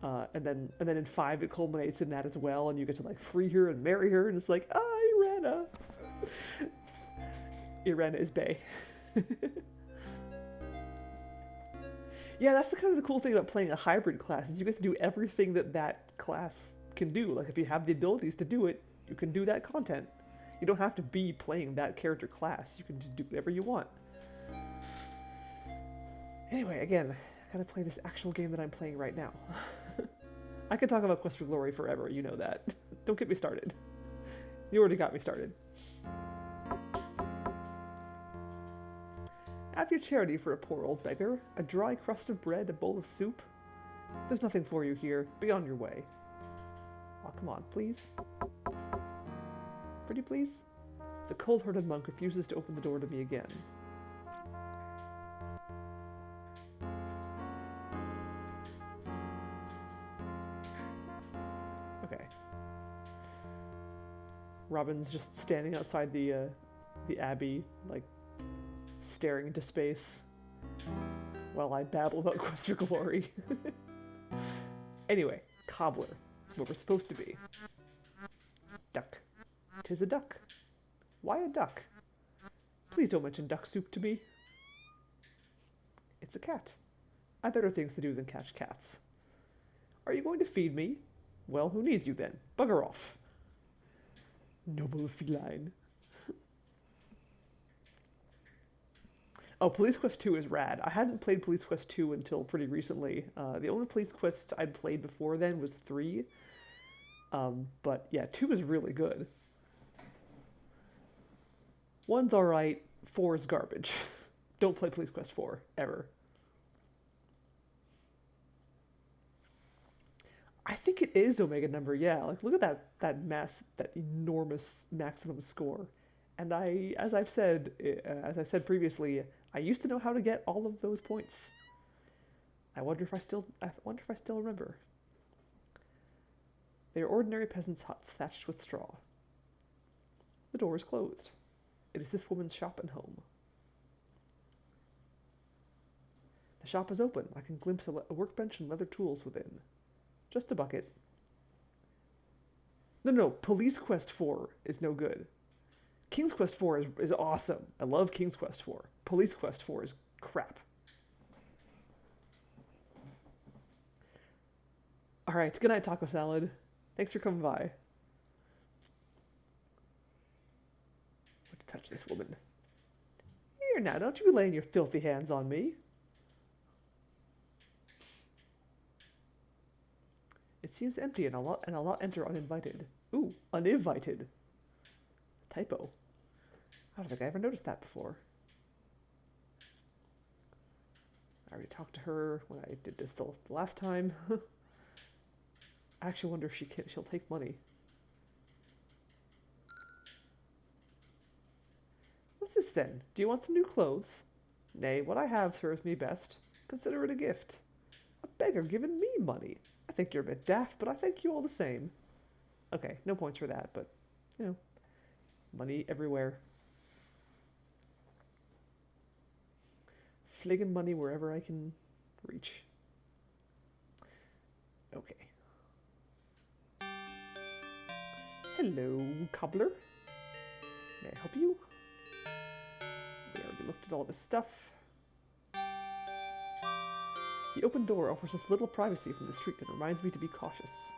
And then in 5 it culminates in that as well, and you get to like free her and marry her, and it's like, Irena. Irena is bae. Yeah, that's the kind of the cool thing about playing a hybrid class, is you get to do everything that class can do. Like if you have the abilities to do it, you can do that content. You don't have to be playing that character class. You can just do whatever you want. Anyway, again, I gotta play this actual game that I'm playing right now. I could talk about Quest for Glory forever, you know that. Don't get me started. You already got me started. Have your charity for a poor old beggar. A dry crust of bread, a bowl of soup. There's nothing for you here. Be on your way. Oh, come on, please. Pretty please? The cold-hearted monk refuses to open the door to me again. Okay. Robin's just standing outside the abbey, like, staring into space while I babble about Quest for Glory. Anyway, cobbler, what we're supposed to be. Duck. 'Tis a duck. Why a duck? Please don't mention duck soup to me. It's a cat. I've better things to do than catch cats. Are you going to feed me? Well, who needs you then? Bugger off. Noble feline. Oh, Police Quest 2 is rad. I hadn't played Police Quest 2 until pretty recently. The only Police Quest I'd played before then was 3. But yeah, 2 is really good. 1's alright, 4 is garbage. Don't play Police Quest 4, ever. I think it is Omega number, yeah. Like, look at that enormous maximum score. And as I've said, as I said previously, I used to know how to get all of those points. I wonder if I still remember. They are ordinary peasants' huts thatched with straw. The door is closed. It is this woman's shop and home. The shop is open. I can glimpse a workbench and leather tools within. Just a bucket. No, Police Quest 4 is no good. King's Quest 4 is awesome. I love King's Quest 4. Police Quest 4 is crap. Alright, good night, Taco Salad. Thanks for coming by. Touch this woman. Here now, don't you be laying your filthy hands on me. It seems empty and I'll not enter uninvited. Ooh, uninvited. Typo. I don't think I ever noticed that before. I already talked to her when I did this the last time. I actually wonder if she'll take money. What's this then? Do you want some new clothes? Nay, what I have serves me best. Consider it a gift. A beggar giving me money. I think you're a bit daft, but I thank you all the same. Okay, no points for that, but, you know, money everywhere. Fligging money wherever I can reach. Okay. Hello, cobbler. May I help you? We already looked at all this stuff. The open door offers us little privacy from the street and reminds me to be cautious.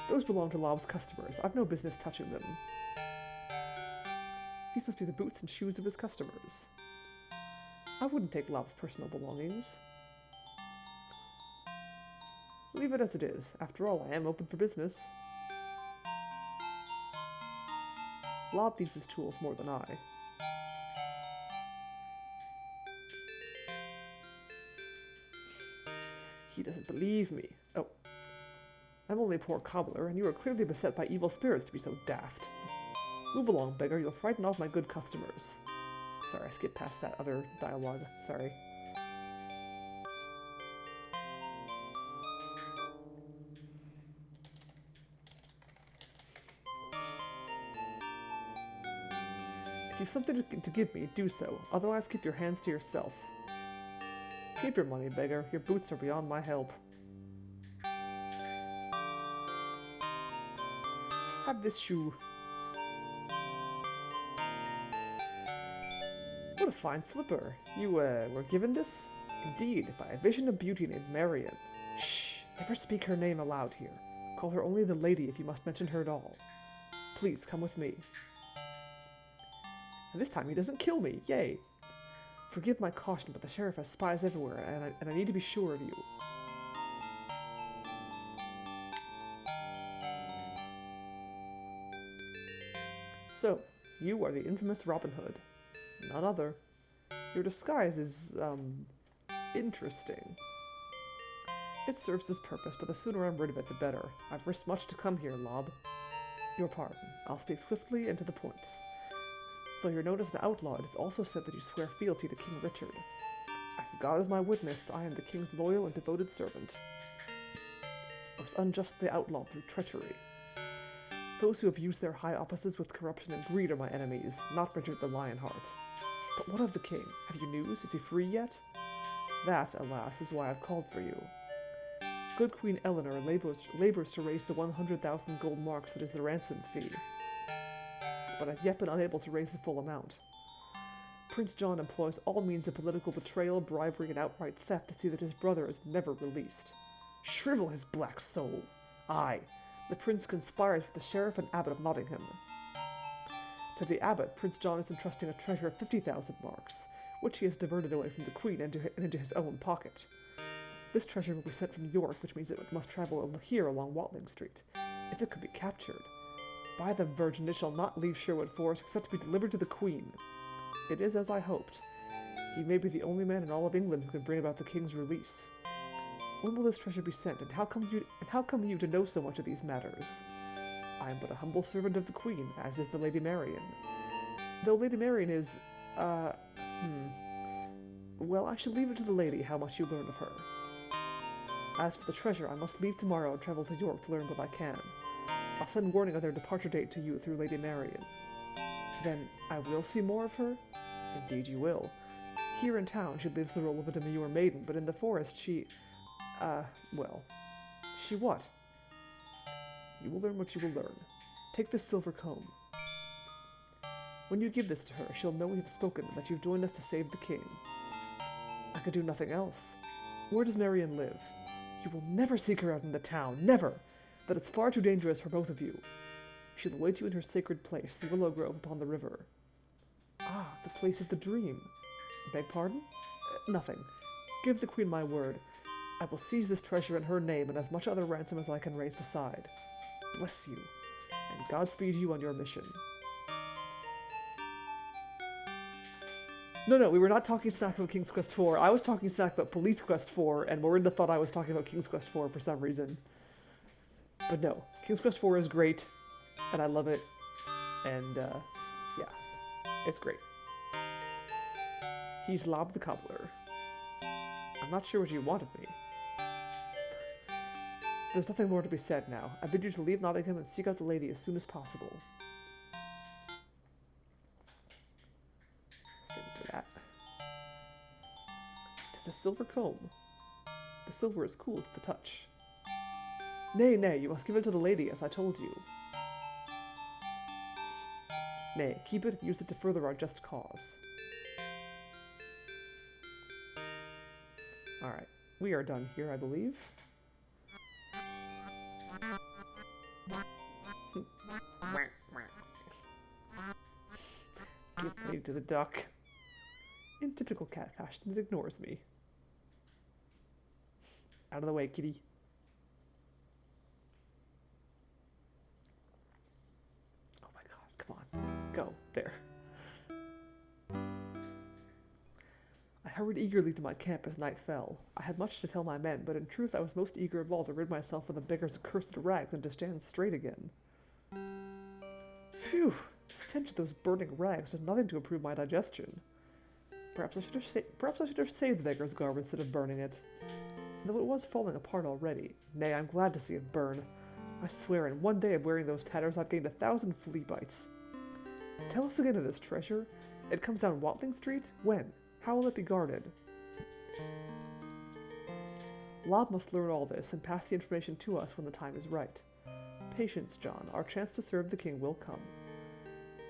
Those belong to Lob's customers. I've no business touching them. These must be the boots and shoes of his customers. I wouldn't take Lob's personal belongings. Leave it as it is. After all, I am open for business. Lob needs his tools more than I. He doesn't believe me. Oh. I'm only a poor cobbler, and you are clearly beset by evil spirits to be so daft. Move along, beggar. You'll frighten off my good customers. Sorry, I skipped past that other dialogue. Sorry. If you've something to give me, do so. Otherwise, keep your hands to yourself. Keep your money, beggar. Your boots are beyond my help. Have this shoe. What a fine slipper. You, were given this? Indeed, by a vision of beauty named Marion. Shh! Never speak her name aloud here. Call her only the lady if you must mention her at all. Please, come with me. And this time he doesn't kill me. Yay! Forgive my caution, but the sheriff has spies everywhere, and I need to be sure of you. So, you are the infamous Robin Hood. None other. Your disguise is, interesting. It serves its purpose, but the sooner I'm rid of it, the better. I've risked much to come here, Lob. Your pardon. I'll speak swiftly and to the point. Though you're known as an outlaw, it is also said that you swear fealty to King Richard. As God is my witness, I am the king's loyal and devoted servant. I was unjustly outlawed through treachery. Those who abuse their high offices with corruption and greed are my enemies, not Richard the Lionheart. But what of the king? Have you news? Is he free yet? That, alas, is why I've called for you. Good Queen Eleanor labors to raise the 100,000 gold marks that is the ransom fee, but has yet been unable to raise the full amount. Prince John employs all means of political betrayal, bribery, and outright theft to see that his brother is never released. Shrivel his black soul! Aye, the prince conspires with the sheriff and abbot of Nottingham. To the abbot, Prince John is entrusting a treasure of 50,000 marks, which he has diverted away from the queen and into his own pocket. This treasure will be sent from York, which means it must travel here along Watling Street. If it could be captured, by the Virgin, it shall not leave Sherwood Forest except to be delivered to the Queen. It is as I hoped. You may be the only man in all of England who can bring about the king's release. When will this treasure be sent, and how come you to know so much of these matters? I am but a humble servant of the Queen, as is the Lady Marian. Though Lady Marian is, well, I shall leave it to the lady how much you learn of her. As for the treasure, I must leave tomorrow and travel to York to learn what I can. I'll send warning of their departure date to you through Lady Marian. Then I will see more of her? Indeed you will. Here in town she lives the role of a demure maiden, but in the forest she... well... She what? You will learn what you will learn. Take this silver comb. When you give this to her, she'll know we have spoken and that you've joined us to save the king. I could do nothing else. Where does Marian live? You will never seek her out in the town, never! That it's far too dangerous for both of you. She'll await you in her sacred place, the willow grove upon the river. Ah, the place of the dream. Beg pardon? Nothing. Give the queen my word. I will seize this treasure in her name and as much other ransom as I can raise beside. Bless you, and Godspeed you on your mission. No, we were not talking smack about King's Quest IV. I was talking smack about Police Quest IV, and Morinda thought I was talking about King's Quest IV for some reason. But no, King's Quest IV is great, and I love it, and yeah, it's great. He's Lob the Cobbler. I'm not sure what you want of me. There's nothing more to be said now. I bid you to leave Nottingham and seek out the lady as soon as possible. Save for that. It's a silver comb. The silver is cool to the touch. Nay, you must give it to the lady, as I told you. Nay, keep it, use it to further our just cause. Alright, we are done here, I believe. Give me to the duck. In typical cat fashion, it ignores me. Out of the way, kitty. Oh my god, come on. Go. There. I hurried eagerly to my camp as night fell. I had much to tell my men, but in truth I was most eager of all to rid myself of the beggar's accursed rags and to stand straight again. Phew! The stench of those burning rags does nothing to improve my digestion. Perhaps I should have saved the beggar's garb instead of burning it. Though it was falling apart already. Nay, I'm glad to see it burn. I swear, in one day of wearing those tatters, I've gained 1,000 flea bites. Tell us again of this treasure. It comes down Watling Street? When? How will it be guarded? Lob must learn all this and pass the information to us when the time is right. Patience, John. Our chance to serve the king will come.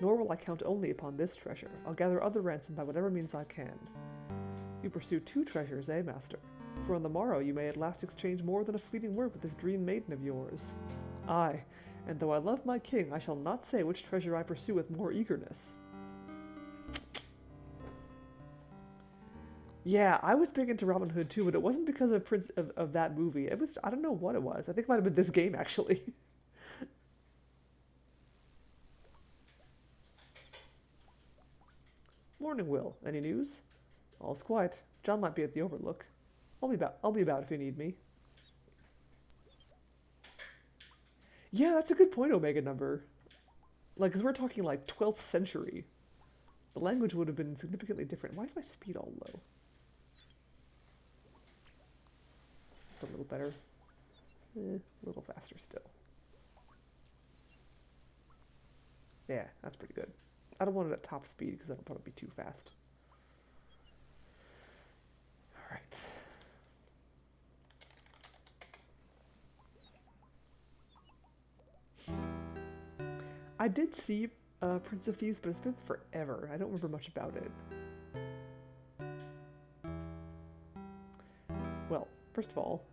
Nor will I count only upon this treasure. I'll gather other ransom by whatever means I can. You pursue 2 treasures, eh, master? For on the morrow you may at last exchange more than a fleeting word with this dream maiden of yours. Aye, and though I love my king, I shall not say which treasure I pursue with more eagerness. Yeah, I was big into Robin Hood too, but it wasn't because of that movie. It was, I don't know what it was. I think it might have been this game, actually. Morning, Will. Any news? All's quiet. John might be at the Overlook. I'll be about if you need me. Yeah, that's a good point, Omega number. Like, 'cause we're talking like 12th century. The language would have been significantly different. Why is my speed all low? It's a little better. A little faster still. Yeah, that's pretty good. I don't want it at top speed because that'll probably be too fast. Alright. I did see Prince of Thieves, but it's been forever. I don't remember much about it. Well, first of all,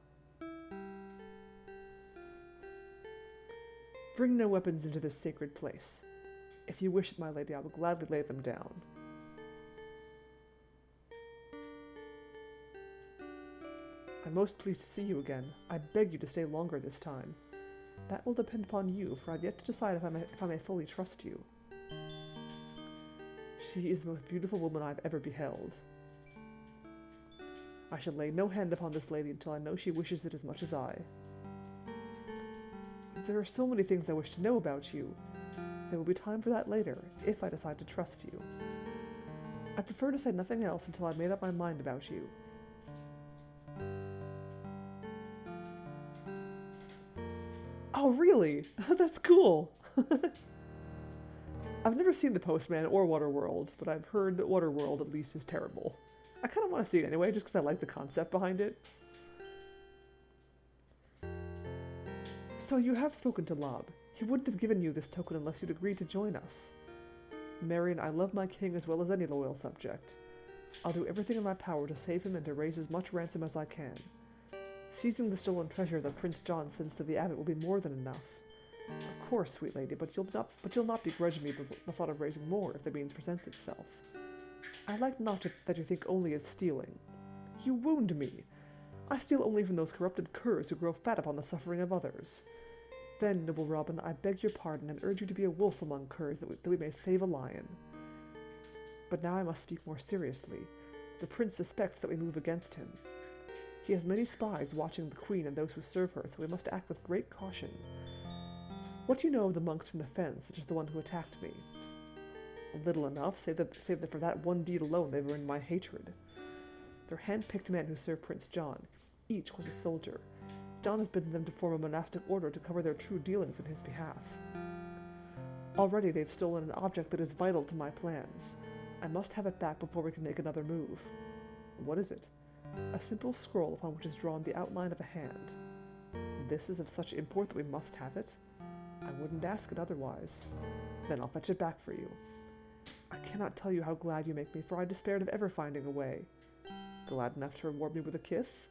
bring no weapons into this sacred place. If you wish it, my lady, I will gladly lay them down. I'm most pleased to see you again. I beg you to stay longer this time. That will depend upon you, for I've yet to decide if I may fully trust you. She is the most beautiful woman I've ever beheld. I shall lay no hand upon this lady until I know she wishes it as much as I. There are so many things I wish to know about you. There will be time for that later, if I decide to trust you. I prefer to say nothing else until I've made up my mind about you. Oh, really? That's cool! I've never seen The Postman or Waterworld, but I've heard that Waterworld at least is terrible. I kind of want to see it anyway, just because I like the concept behind it. So you have spoken to Lob. He wouldn't have given you this token unless you'd agreed to join us. Marion, I love my king as well as any loyal subject. I'll do everything in my power to save him and to raise as much ransom as I can. Seizing the stolen treasure that Prince John sends to the abbot will be more than enough. Of course, sweet lady, but you'll not begrudge me the thought of raising more if the means presents itself. I like not that you think only of stealing. You wound me. I steal only from those corrupted curs who grow fat upon the suffering of others. Then, noble Robin, I beg your pardon and urge you to be a wolf among curs that we may save a lion. But now I must speak more seriously. The prince suspects that we move against him. He has many spies watching the queen and those who serve her, so we must act with great caution. What do you know of the monks from the fens, such as the one who attacked me? Little enough, save that for that one deed alone they've earned my hatred. They're hand-picked men who serve Prince John. Each was a soldier. John has bidden them to form a monastic order to cover their true dealings in his behalf. Already they've stolen an object that is vital to my plans. I must have it back before we can make another move. What is it? A simple scroll upon which is drawn the outline of a hand. This is of such import that we must have it? I wouldn't ask it otherwise. Then I'll fetch it back for you. I cannot tell you how glad you make me, for I despaired of ever finding a way. Glad enough to reward me with a kiss?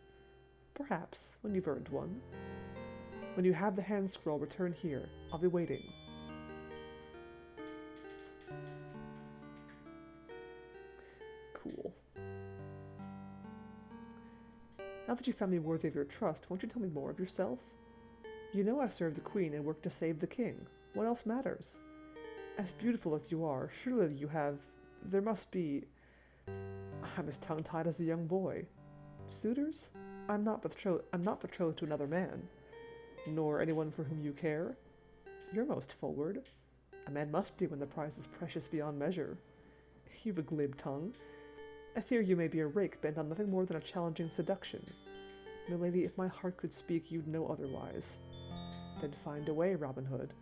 Perhaps, when you've earned one. When you have the hand scroll, return here. I'll be waiting. Cool. Now that you found me worthy of your trust, won't you tell me more of yourself? You know I served the queen and worked to save the king. What else matters? As beautiful as you are, surely you have... There must be... I'm as tongue-tied as a young boy. Suitors? I'm not betrothed to another man. Nor anyone for whom you care. You're most forward. A man must be when the prize is precious beyond measure. You've a glib tongue. I fear you may be a rake bent on nothing more than a challenging seduction. Milady, if my heart could speak, you'd know otherwise. Then find a way, Robin Hood.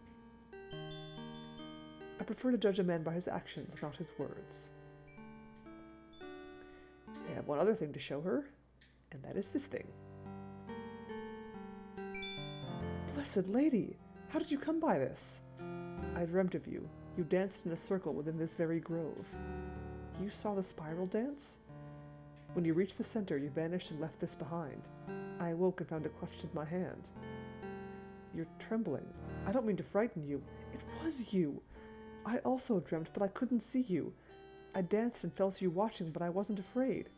I prefer to judge a man by his actions, not his words. I have one other thing to show her, and that is this thing. Blessed lady, how did you come by this? I dreamt of you. You danced in a circle within this very grove. You saw the spiral dance? When you reached the center, you vanished and left this behind. I awoke and found it clutched in my hand. You're trembling. I don't mean to frighten you. It was you. I also dreamt, but I couldn't see you. I danced and felt you watching, but I wasn't afraid.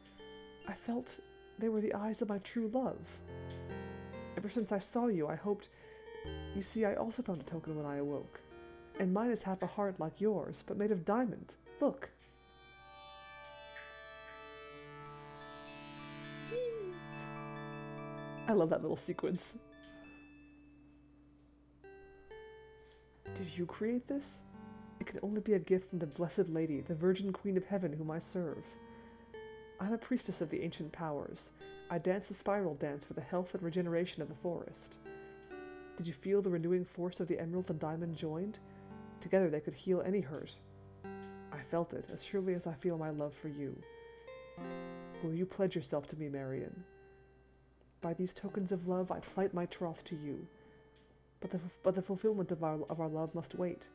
I felt they were the eyes of my true love. Ever since I saw you, I hoped... You see, I also found a token when I awoke. And mine is half a heart like yours, but made of diamond. Look. I love that little sequence. Did you create this? It can only be a gift from the Blessed Lady, the Virgin Queen of Heaven whom I serve. I'm a priestess of the ancient powers. I dance the spiral dance for the health and regeneration of the forest. Did you feel the renewing force of the emerald and diamond joined? Together they could heal any hurt. I felt it, as surely as I feel my love for you. Will you pledge yourself to me, Marion? By these tokens of love, I plight my troth to you. But the fulfillment of our love must wait.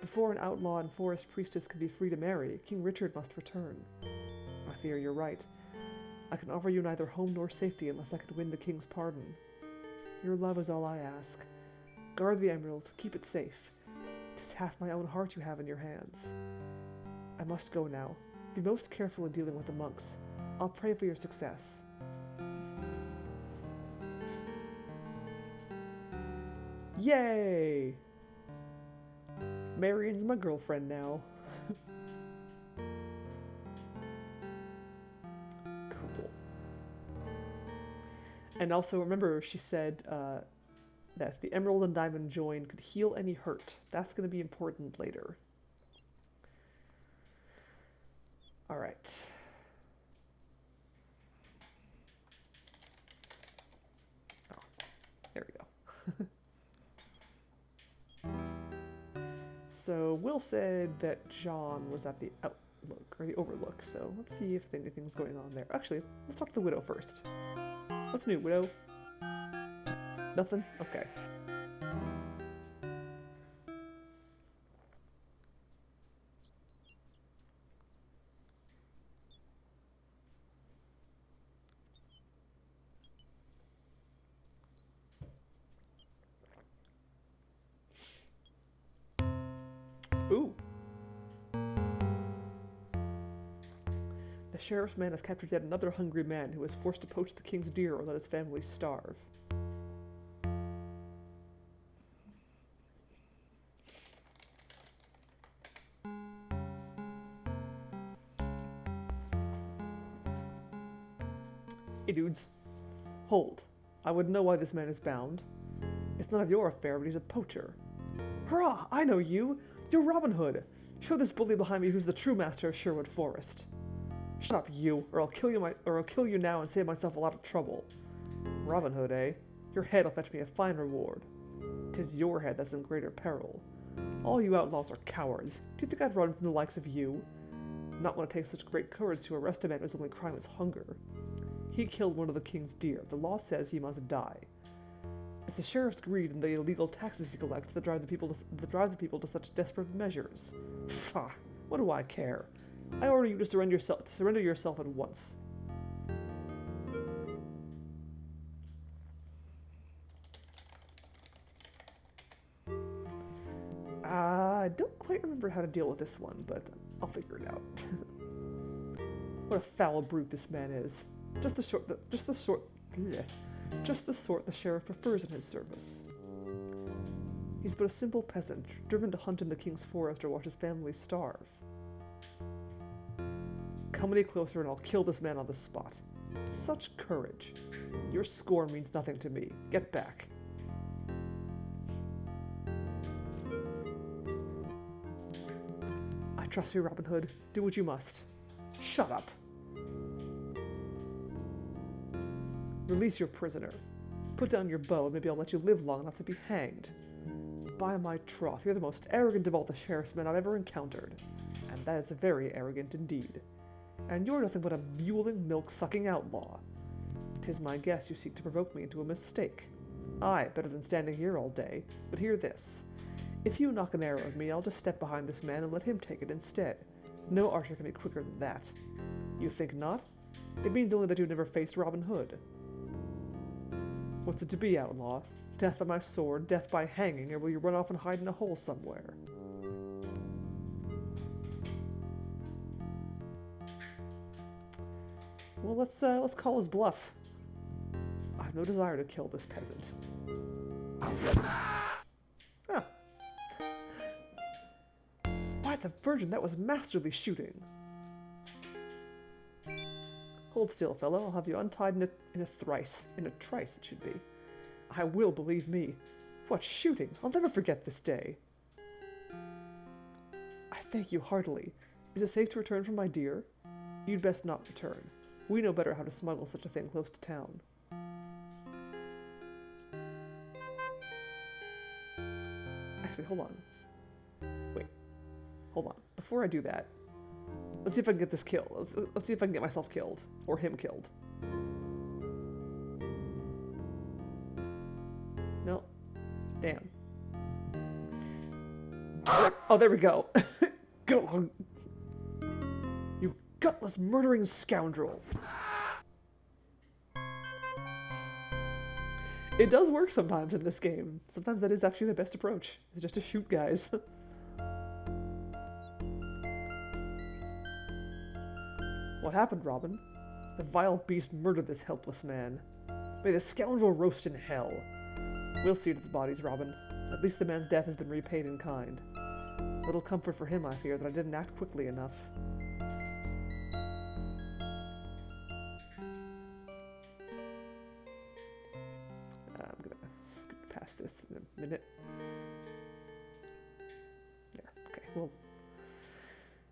Before an outlaw and forest priestess can be free to marry, King Richard must return. I fear you're right. I can offer you neither home nor safety unless I could win the king's pardon. Your love is all I ask. Guard the emerald, keep it safe. 'Tis half my own heart you have in your hands. I must go now. Be most careful in dealing with the monks. I'll pray for your success. Yay! Marion's my girlfriend now. Cool. And also, remember, she said that if the Emerald and Diamond join, could heal any hurt. That's going to be important later. Alright. Oh, there we go. So, Will said that John was at the Outlook, or the Overlook, so let's see if anything's going on there. Actually, let's talk to the Widow first. What's new, Widow? Nothing? Okay. Ooh. The sheriff's man has captured yet another hungry man who was forced to poach the king's deer or let his family starve. Hey dudes. Hold. I would know why this man is bound. It's none of your affair, but he's a poacher. Hurrah! I know you! You're Robin Hood! Show this bully behind me who's the true master of Sherwood Forest. Shut up, you, or I'll kill you now and save myself a lot of trouble. Robin Hood, eh? Your head'll fetch me a fine reward. 'Tis your head that's in greater peril. All you outlaws are cowards. Do you think I'd run from the likes of you? Not when it takes such great courage to arrest a man whose only crime is hunger. He killed one of the king's deer. The law says he must die. It's the sheriff's greed and the illegal taxes he collects that drive the people to such desperate measures. Pah! What do I care? I order you to surrender yourself at once. I don't quite remember how to deal with this one, but I'll figure it out. What a foul brute this man is. Just the sort the sheriff prefers in his service. He's but a simple peasant, driven to hunt in the king's forest or watch his family starve. Come any closer and I'll kill this man on the spot. Such courage. Your scorn means nothing to me. Get back. I trust you, Robin Hood. Do what you must. Shut up. Release your prisoner. Put down your bow and maybe I'll let you live long enough to be hanged. By my troth, you're the most arrogant of all the sheriff's men I've ever encountered. And that is very arrogant indeed. And you're nothing but a mewling, milk-sucking outlaw. 'Tis my guess you seek to provoke me into a mistake. Aye, better than standing here all day. But hear this. If you knock an arrow at me, I'll just step behind this man and let him take it instead. No archer can be quicker than that. You think not? It means only that you've never faced Robin Hood. What's it to be, outlaw? Death by my sword, death by hanging, or will you run off and hide in a hole somewhere? Well, let's call his bluff. I have no desire to kill this peasant. Ah. By the Virgin, that was masterly shooting. Hold still, fellow. I'll have you untied in a trice, it should be. I will, believe me. What shooting! I'll never forget this day. I thank you heartily. Is it safe to return from my deer? You'd best not return. We know better how to smuggle such a thing close to town. Actually, hold on. Wait. Hold on. Before I do that, let's see if I can get this kill. Let's see if I can get myself killed. Or him killed. No. Damn. Oh, there we go. Go. You gutless murdering scoundrel. It does work sometimes in this game. Sometimes that is actually the best approach. Is just to shoot guys. What happened, Robin? The vile beast murdered this helpless man. May the scoundrel roast in hell. We'll see to the bodies, Robin. At least the man's death has been repaid in kind. Little comfort for him, I fear, that I didn't act quickly enough. this in a minute. There. Okay.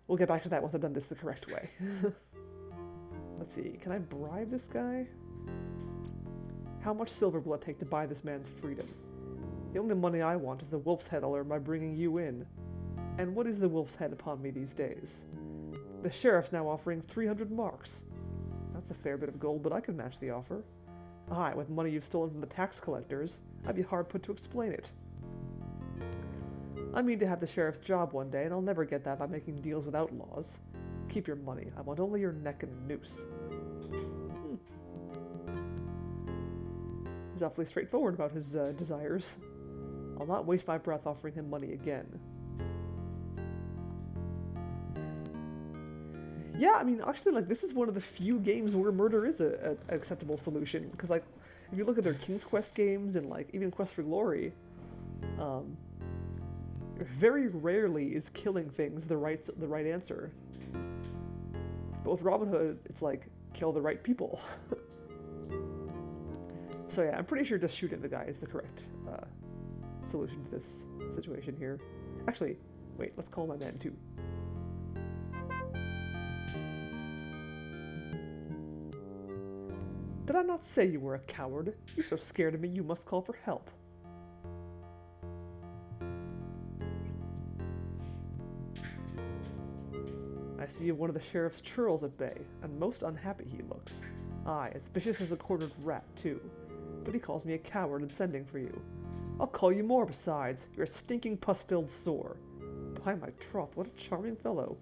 We'll get back to that once I've done this the correct way. Let's see. Can I bribe this guy? How much silver will it take to buy this man's freedom? The only money I want is the wolf's head I'll earn by bringing you in. And what is the wolf's head upon me these days? The sheriff's now offering 300 marks. That's a fair bit of gold, but I can match the offer. Aye, with money you've stolen from the tax collectors, I'd be hard put to explain it. I mean to have the sheriff's job one day, and I'll never get that by making deals with outlaws. Keep your money. I want only your neck and a noose. He's awfully straightforward about his desires. I'll not waste my breath offering him money again. Yeah, I mean, actually, like, this is one of the few games where murder is an acceptable solution. Because, like, if you look at their King's Quest games and, like, even Quest for Glory, very rarely is killing things the right answer. But with Robin Hood, it's like, kill the right people. So yeah, I'm pretty sure just shooting the guy is the correct solution to this situation here. Actually, wait, let's call my man too. Did I not say you were a coward? You're so scared of me you must call for help. I see you have one of the sheriff's churls at bay, and most unhappy he looks. Aye, as vicious as a cornered rat, too. But he calls me a coward in sending for you. I'll call you more besides. You're a stinking pus-filled sore. By my troth, what a charming fellow.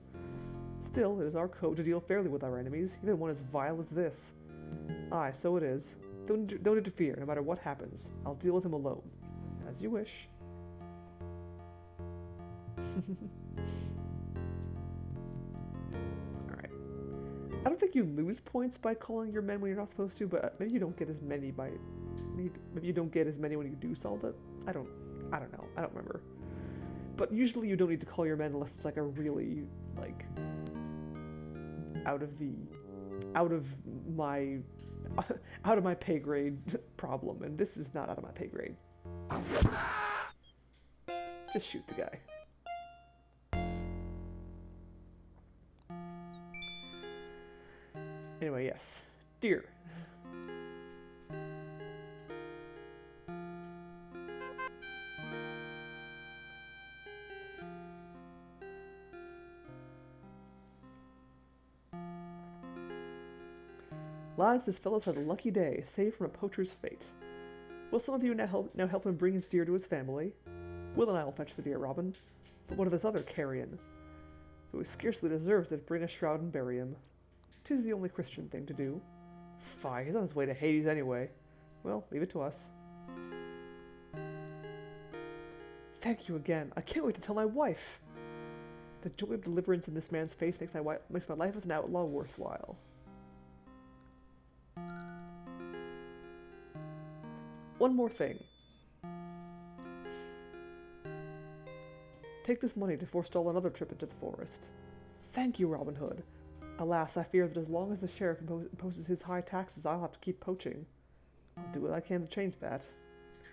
Still, it is our code to deal fairly with our enemies, even one as vile as this. Aye, so it is. Don't interfere, no matter what happens. I'll deal with him alone. As you wish. Alright. I don't think you lose points by calling your men when you're not supposed to, but maybe you don't get as many by... Maybe you don't get as many when you do solve it. I don't know. I don't remember. But usually you don't need to call your men unless it's like a really, like... out of my pay grade problem, and this is not out of my pay grade. Just shoot the guy. Anyway, yes. Deer. Lads, this fellow's had a lucky day, saved from a poacher's fate. Will some of you now help him bring his deer to his family? Will and I will fetch the deer, Robin. But what of this other carrion? Who he scarcely deserves it, bring a shroud and bury him. 'Tis the only Christian thing to do. Fie, he's on his way to Hades anyway. Well, leave it to us. Thank you again. I can't wait to tell my wife. The joy of deliverance in this man's face makes my life as an outlaw worthwhile. One more thing. Take this money to forestall another trip into the forest. Thank you, Robin Hood. Alas, I fear that as long as the sheriff imposes his high taxes, I'll have to keep poaching. I'll do what I can to change that.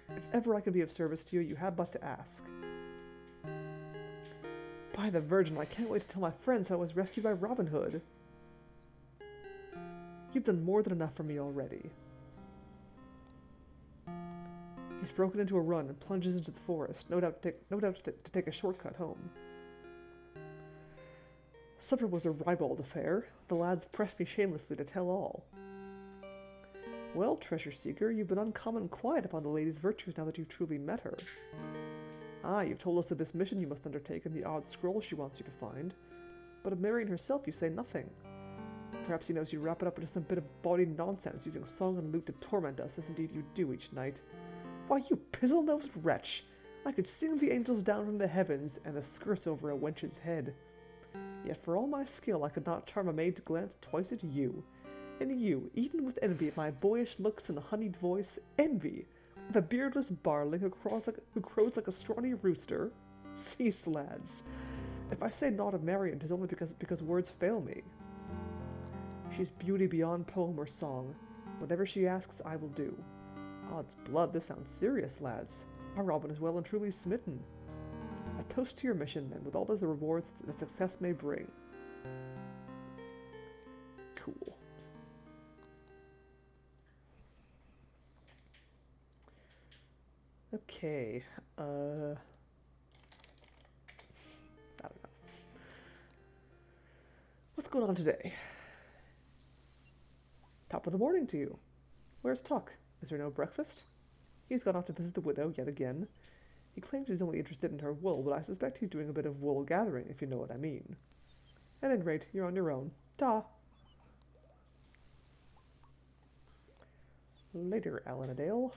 If ever I can be of service to you, you have but to ask. By the Virgin, I can't wait to tell my friends how I was rescued by Robin Hood. You've done more than enough for me already. He's broken into a run and plunges into the forest, no doubt to take a shortcut home. Supper was a ribald affair. The lads pressed me shamelessly to tell all. Well, treasure seeker, you've been uncommon quiet upon the lady's virtues now that you've truly met her. Ah, you've told us of this mission you must undertake and the odd scroll she wants you to find, but of Marian herself you say nothing. Perhaps you knows you wrap it up into some bit of bawdy nonsense, using song and lute to torment us, as indeed you do each night. Why, you pizzle-nosed wretch! I could sing the angels down from the heavens, and the skirts over a wench's head. Yet for all my skill, I could not charm a maid to glance twice at you. And you, eaten with envy at my boyish looks and honeyed voice, envy, of a beardless barling who crows like a scrawny rooster. Cease, lads. If I say naught of Marian, 'tis only because words fail me. She's beauty beyond poem or song. Whatever she asks, I will do. Odds blood, this sounds serious, lads. Our Robin is well and truly smitten. A toast to your mission, then, with all the rewards that success may bring. Cool. Okay, I don't know. What's going on today? Top of the morning to you. Where's Tuck? Is there no breakfast? He's gone off to visit the widow yet again. He claims he's only interested in her wool, but I suspect he's doing a bit of wool gathering, if you know what I mean. At any rate, you're on your own. Ta! Later, Alanadale.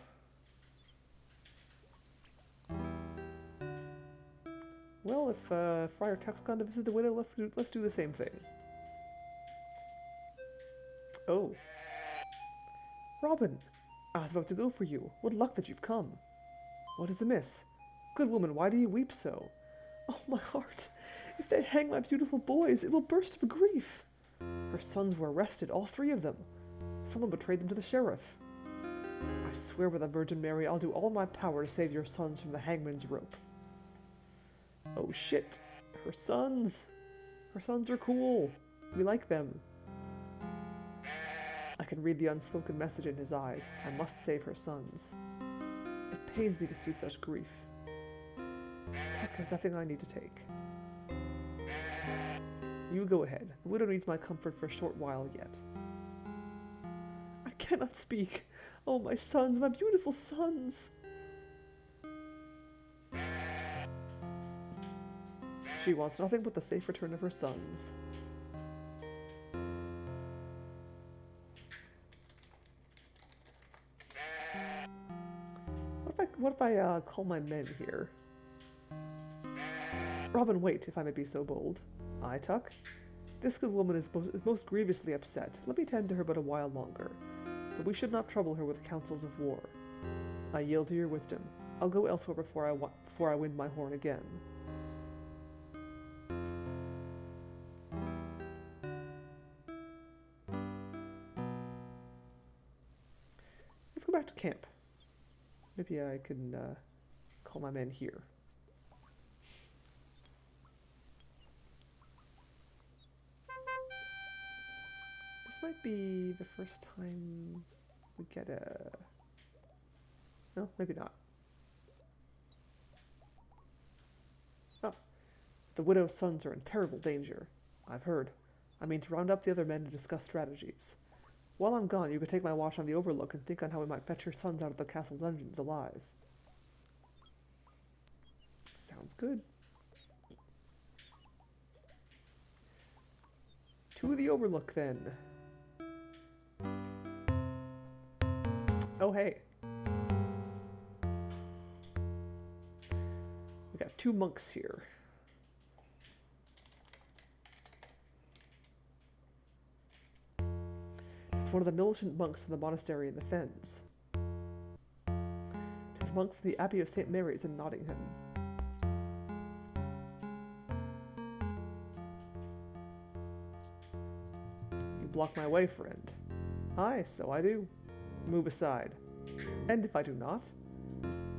Well, if Friar Tuck's gone to visit the widow, let's do the same thing. Oh. Robin! I was about to go for you. What luck that you've come. What is amiss? Good woman, why do you weep so? Oh, my heart! If they hang my beautiful boys, it will burst of grief. Her sons were arrested, all 3 of them. Someone betrayed them to the sheriff. I swear by the Virgin Mary, I'll do all in my power to save your sons from the hangman's rope. Oh shit. Her sons. Her sons are cool. We like them. I can read the unspoken message in his eyes. I must save her sons. It pains me to see such grief. Tuck has nothing I need to take. You go ahead. The widow needs my comfort for a short while yet. I cannot speak. Oh, my sons, my beautiful sons. She wants nothing but the safe return of her sons. What if I call my men here? Robin, wait, if I may be so bold. Aye, Tuck? This good woman is most grievously upset. Let me tend to her but a while longer. But we should not trouble her with counsels of war. I yield to your wisdom. I'll go elsewhere before I wind my horn again. Let's go back to camp. Maybe I can call my men here. This might be the first time we get a... No, maybe not. Oh, the widow's sons are in terrible danger. I've heard. I mean to round up the other men to discuss strategies. While I'm gone, you could take my watch on the Overlook and think on how we might fetch your sons out of the castle dungeons alive. Sounds good. To the Overlook, then. Oh, hey. We got 2 monks here. It's one of the militant monks in the monastery in the Fens. It's a monk from the Abbey of St. Mary's in Nottingham. You block my way, friend. Aye, so I do. Move aside. And if I do not?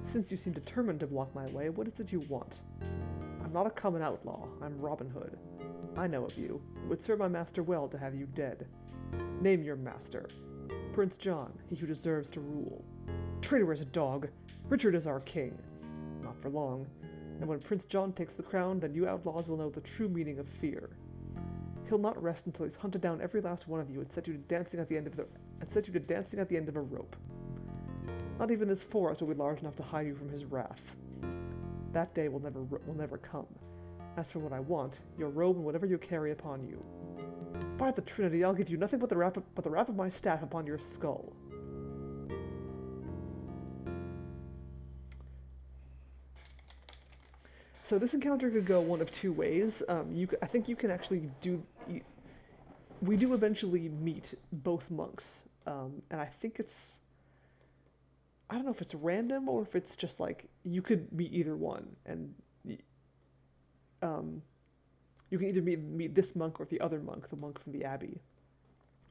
Since you seem determined to block my way, what is it you want? I'm not a common outlaw. I'm Robin Hood. I know of you. It would serve my master well to have you dead. Name your master. Prince John, he who deserves to rule. Traitorous dog! Richard is our king. Not for long. And when Prince John takes the crown, then you outlaws will know the true meaning of fear. He'll not rest until he's hunted down every last one of you and set you to dancing at the end of a rope. Not even this forest will be large enough to hide you from his wrath. That day will never come. As for what I want, your robe and whatever you carry upon you. By the Trinity, I'll give you nothing but the rap of my staff upon your skull. So this encounter could go one of 2 ways. I think you can actually do... We do eventually meet both monks. And I think it's... I don't know if it's random or if it's just like... You could meet either one. And... you can either meet this monk or the other monk, the monk from the abbey.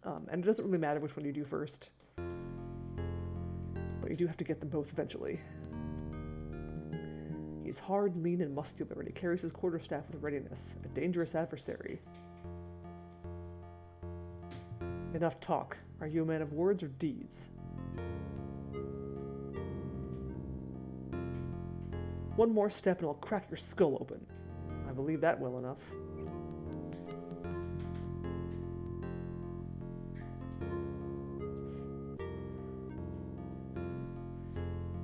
And it doesn't really matter which one you do first. But you do have to get them both eventually. He's hard, lean, and muscular, and he carries his quarterstaff with readiness, a dangerous adversary. Enough talk. Are you a man of words or deeds? One more step and I'll crack your skull open. I believe that well enough.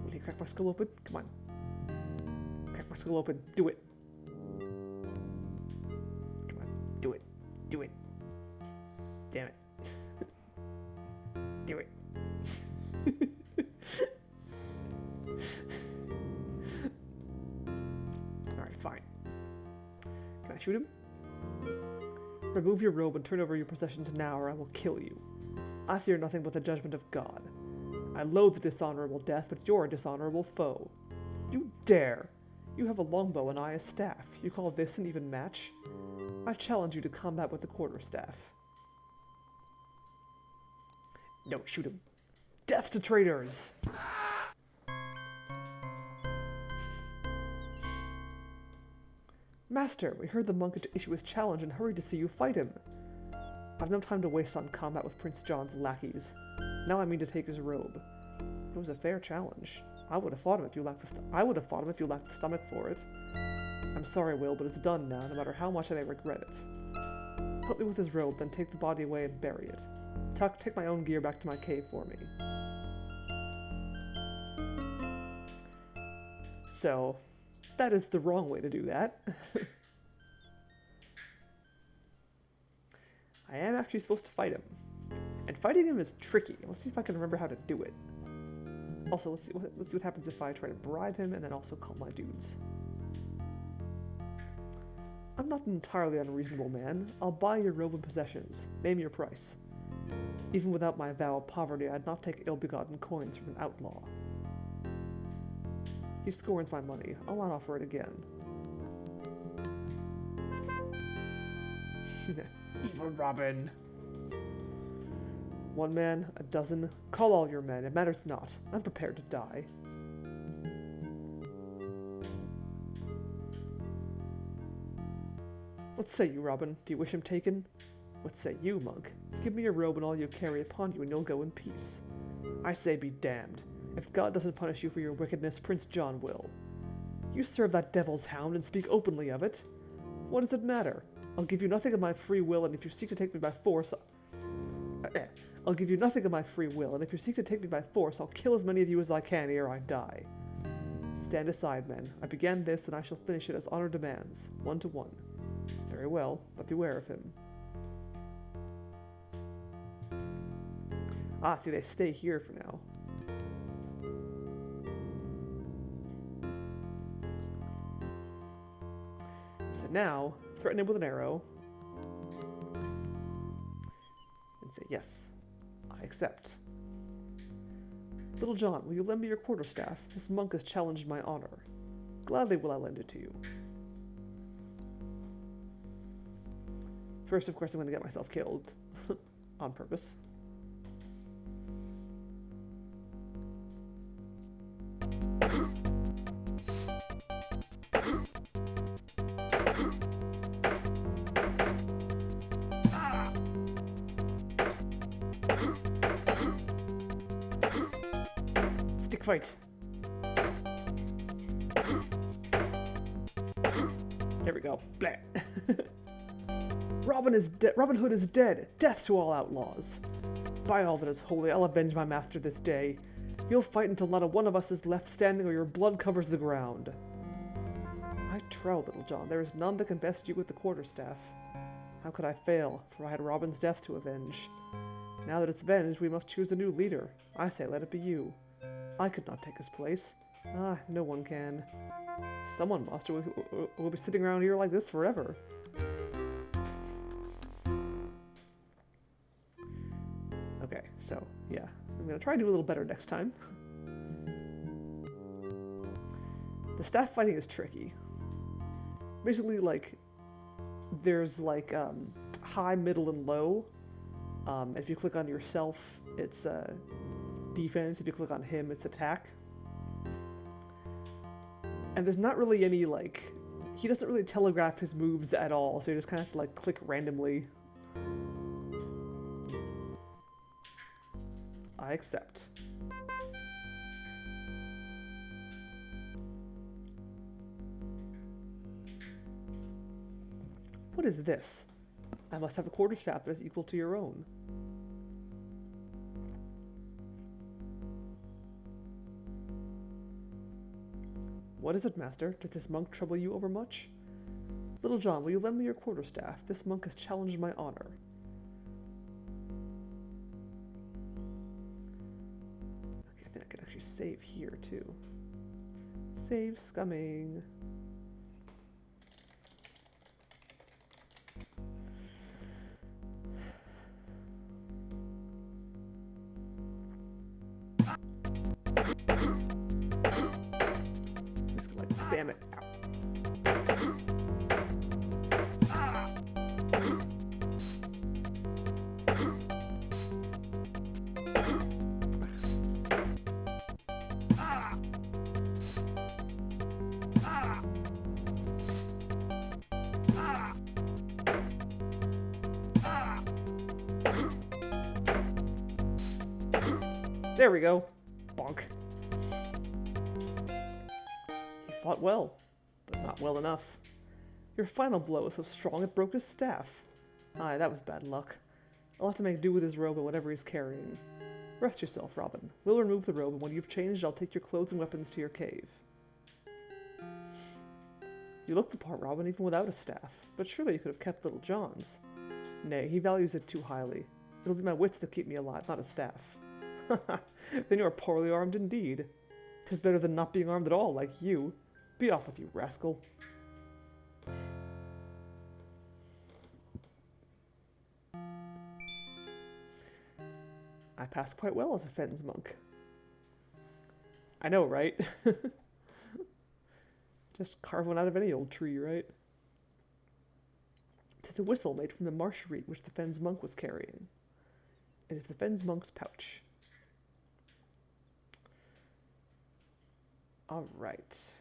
Will he crack my skull open? Come on. Crack my skull open. Do it. Come on. Do it. Do it. Damn it. Do it. Alright, fine. Can I shoot him? Remove your robe and turn over your possessions now, or I will kill you. I fear nothing but the judgment of God. I loathe the dishonorable death, but you're a dishonorable foe. You dare! You have a longbow and I a staff. You call this an even match? I challenge you to combat with the quarterstaff. No, shoot him. Death to traitors! Master, we heard the monk issue his challenge and hurried to see you fight him. I've no time to waste on combat with Prince John's lackeys. Now I mean to take his robe. It was a fair challenge. I would have fought him if you lacked the stomach for it. I'm sorry, Will, but it's done now, no matter how much I may regret it. Help me with his robe, then take the body away and bury it. Tuck, take my own gear back to my cave for me. So, that is the wrong way to do that. I am actually supposed to fight him. And fighting him is tricky. Let's see if I can remember how to do it. Also, let's see what happens if I try to bribe him and then also call my dudes. I'm not an entirely unreasonable man. I'll buy your robe and possessions. Name your price. Even without my vow of poverty, I'd not take ill-begotten coins from an outlaw. He scorns my money. I'll not offer it again. Evil Robin. One man, a dozen. Call all your men. It matters not. I'm prepared to die. What say you, Robin? Do you wish him taken? What say you, monk? Give me your robe and all you carry upon you, and you'll go in peace. I say be damned. If God doesn't punish you for your wickedness, Prince John will. You serve that devil's hound and speak openly of it. What does it matter? I'll give you nothing of my free will, and if you seek to take me by force... I'll give you nothing of my free will, and if you seek to take me by force, I'll kill as many of you as I can ere I die. Stand aside, men. I began this, and I shall finish it as honor demands, 1 to 1. Very well, but beware of him. Ah, see, they stay here for now. So now, threaten him with an arrow. And say, yes, I accept. Little John, will you lend me your quarterstaff? This monk has challenged my honor. Gladly will I lend it to you. First, of course, I'm going to get myself killed. On purpose. Stick fight. There we go. Blah. Robin Hood is dead. Death to all outlaws. By all that is holy, I'll avenge my master this day. You'll fight until not a one of us is left standing, or your blood covers the ground. I trow, Little John, there is none that can best you with the quarterstaff. How could I fail, for I had Robin's death to avenge. Now that it's avenged, we must choose a new leader. I say let it be you. I could not take his place. Ah, no one can. Someone must, or we'll be sitting around here like this forever. Okay, so, yeah. I'm gonna try to do a little better next time. The staff fighting is tricky. Basically, like, there's, like, high, middle, and low. If you click on yourself, it's defense. If you click on him, it's attack. And there's not really any, like... He doesn't really telegraph his moves at all, so you just kind of have to, like, click randomly. I accept. What is this? I must have a quarterstaff that is equal to your own. What is it, master? Does this monk trouble you overmuch? Little John, will you lend me your quarterstaff? This monk has challenged my honor. Okay, I think I can actually save here, too. Save scumming. Spam it. There we go. Bonk. Fought well, but not well enough. Your final blow was so strong it broke his staff. Aye, that was bad luck. I'll have to make do with his robe and whatever he's carrying. Rest yourself, Robin. We'll remove the robe, and when you've changed, I'll take your clothes and weapons to your cave. You look the part, Robin, even without a staff, but surely you could have kept Little John's. Nay, he values it too highly. It'll be my wits that keep me alive, not a staff. Then you're poorly armed indeed. 'Tis better than not being armed at all, like you. Be off with you, rascal. I passed quite well as a Fens monk. I know, right? Just carve one out of any old tree, right? 'Tis a whistle made from the marsh reed which the Fens monk was carrying. It is the Fens monk's pouch. All right.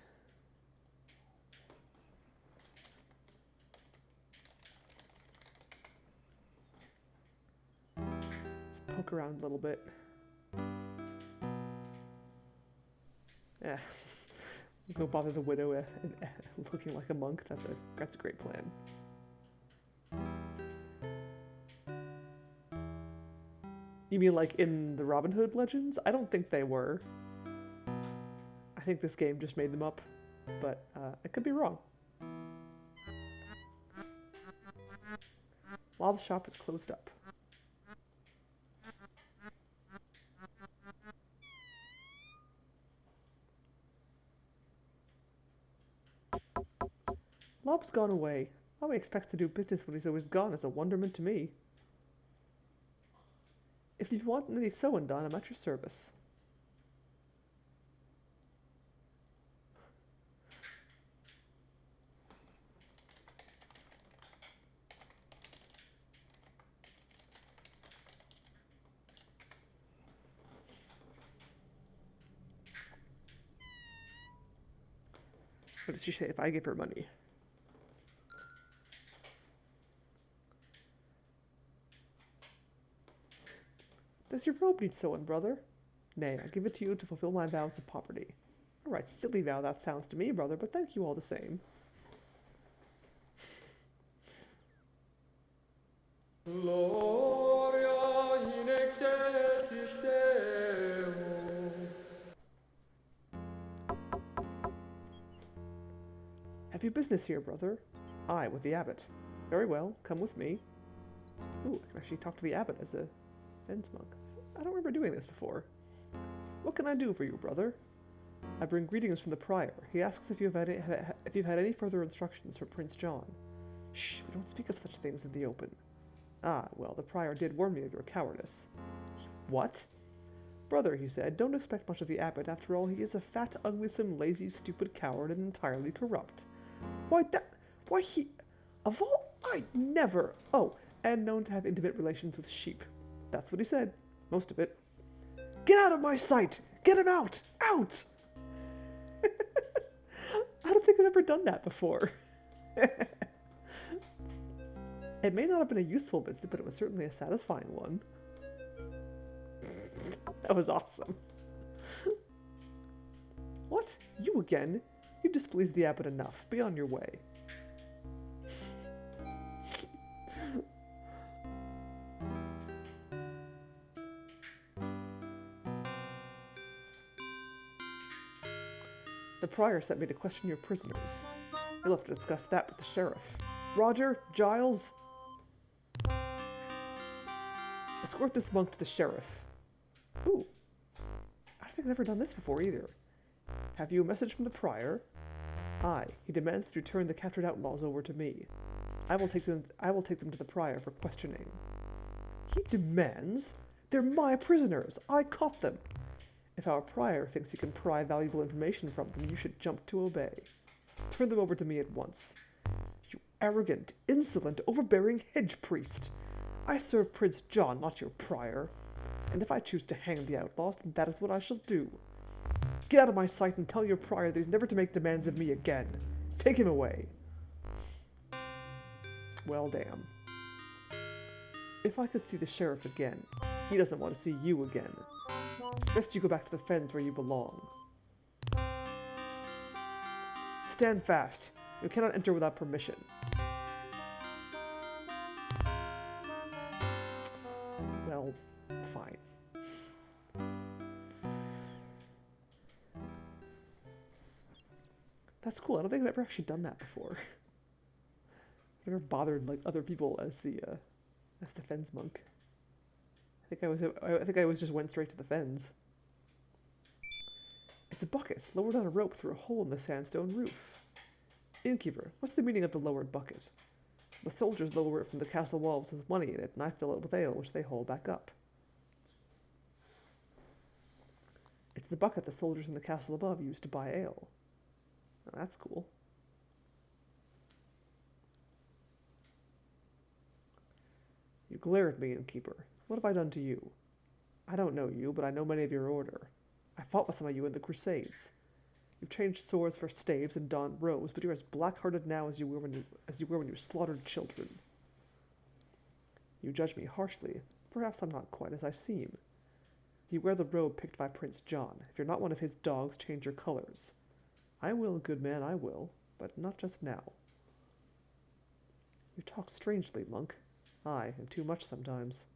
Let's poke around a little bit. Yeah. Go bother the widow looking like a monk. That's a great plan. You mean like in the Robin Hood legends? I don't think they were. I think this game just made them up, but I could be wrong. Lob's shop is closed up. Lob's gone away. How he expects to do business when he's always gone is a wonderment to me. If you want any sewing done, I'm at your service. What did she say if I give her money? Does your robe need sewing, brother? Nay, I give it to you to fulfill my vows of poverty. All right, silly vow that sounds to me, brother, but thank you all the same. Have you business here, brother? Aye, with the abbot. Very well, come with me. Ooh, I can actually talk to the abbot as a Fens monk. I don't remember doing this before. What can I do for you, brother? I bring greetings from the prior. He asks if you've had any further instructions from Prince John. Shh, we don't speak of such things in the open. Ah, well, the prior did warn me of your cowardice. What? Brother, he said, don't expect much of the abbot. After all, he is a fat, uglysome, lazy, stupid coward and entirely corrupt. Of all, I never. Oh, and known to have intimate relations with sheep. That's what he said. Most of it. Get out of my sight! Get him out! Out! done that before. It may not have been a useful visit, but it was certainly a satisfying one. That was awesome. What? You again? You've displeased the abbot enough. Be on your way. The prior sent me to question your prisoners. You'll have to discuss that with the sheriff. Roger, Giles, escort this monk to the sheriff. Ooh. I don't think I've ever done this before either. Have you a message from the prior? Aye. He demands that you turn the captured outlaws over to me. I will take them to the prior for questioning. He demands? They're my prisoners. I caught them. If our prior thinks he can pry valuable information from them, you should jump to obey. Turn them over to me at once. You arrogant, insolent, overbearing hedge priest. I serve Prince John, not your prior. And if I choose to hang the outlaws, then that is what I shall do. Get out of my sight and tell your prior that he's never to make demands of me again. Take him away. Well, damn. If I could see the sheriff again, he doesn't want to see you again. Best you go back to the fens where you belong. Stand fast. You cannot enter without permission. Well, fine. That's cool. I don't think I've ever actually done that before. I've never bothered like other people as the fens monk. I think I just went straight to the fens. It's a bucket lowered on a rope through a hole in the sandstone roof. Innkeeper, what's the meaning of the lowered bucket? The soldiers lower it from the castle walls with money in it, and I fill it with ale, which they haul back up. It's the bucket the soldiers in the castle above used to buy ale. Oh, that's cool. You glare at me, innkeeper. What have I done to you? I don't know you, but I know many of your order. I fought with some of you in the Crusades. You've changed swords for staves and donned robes, but you're as black-hearted now as you were when you slaughtered children. You judge me harshly. Perhaps I'm not quite as I seem. You wear the robe picked by Prince John. If you're not one of his dogs, change your colors. I will, good man, I will, but not just now. You talk strangely, monk. Aye, and too much sometimes.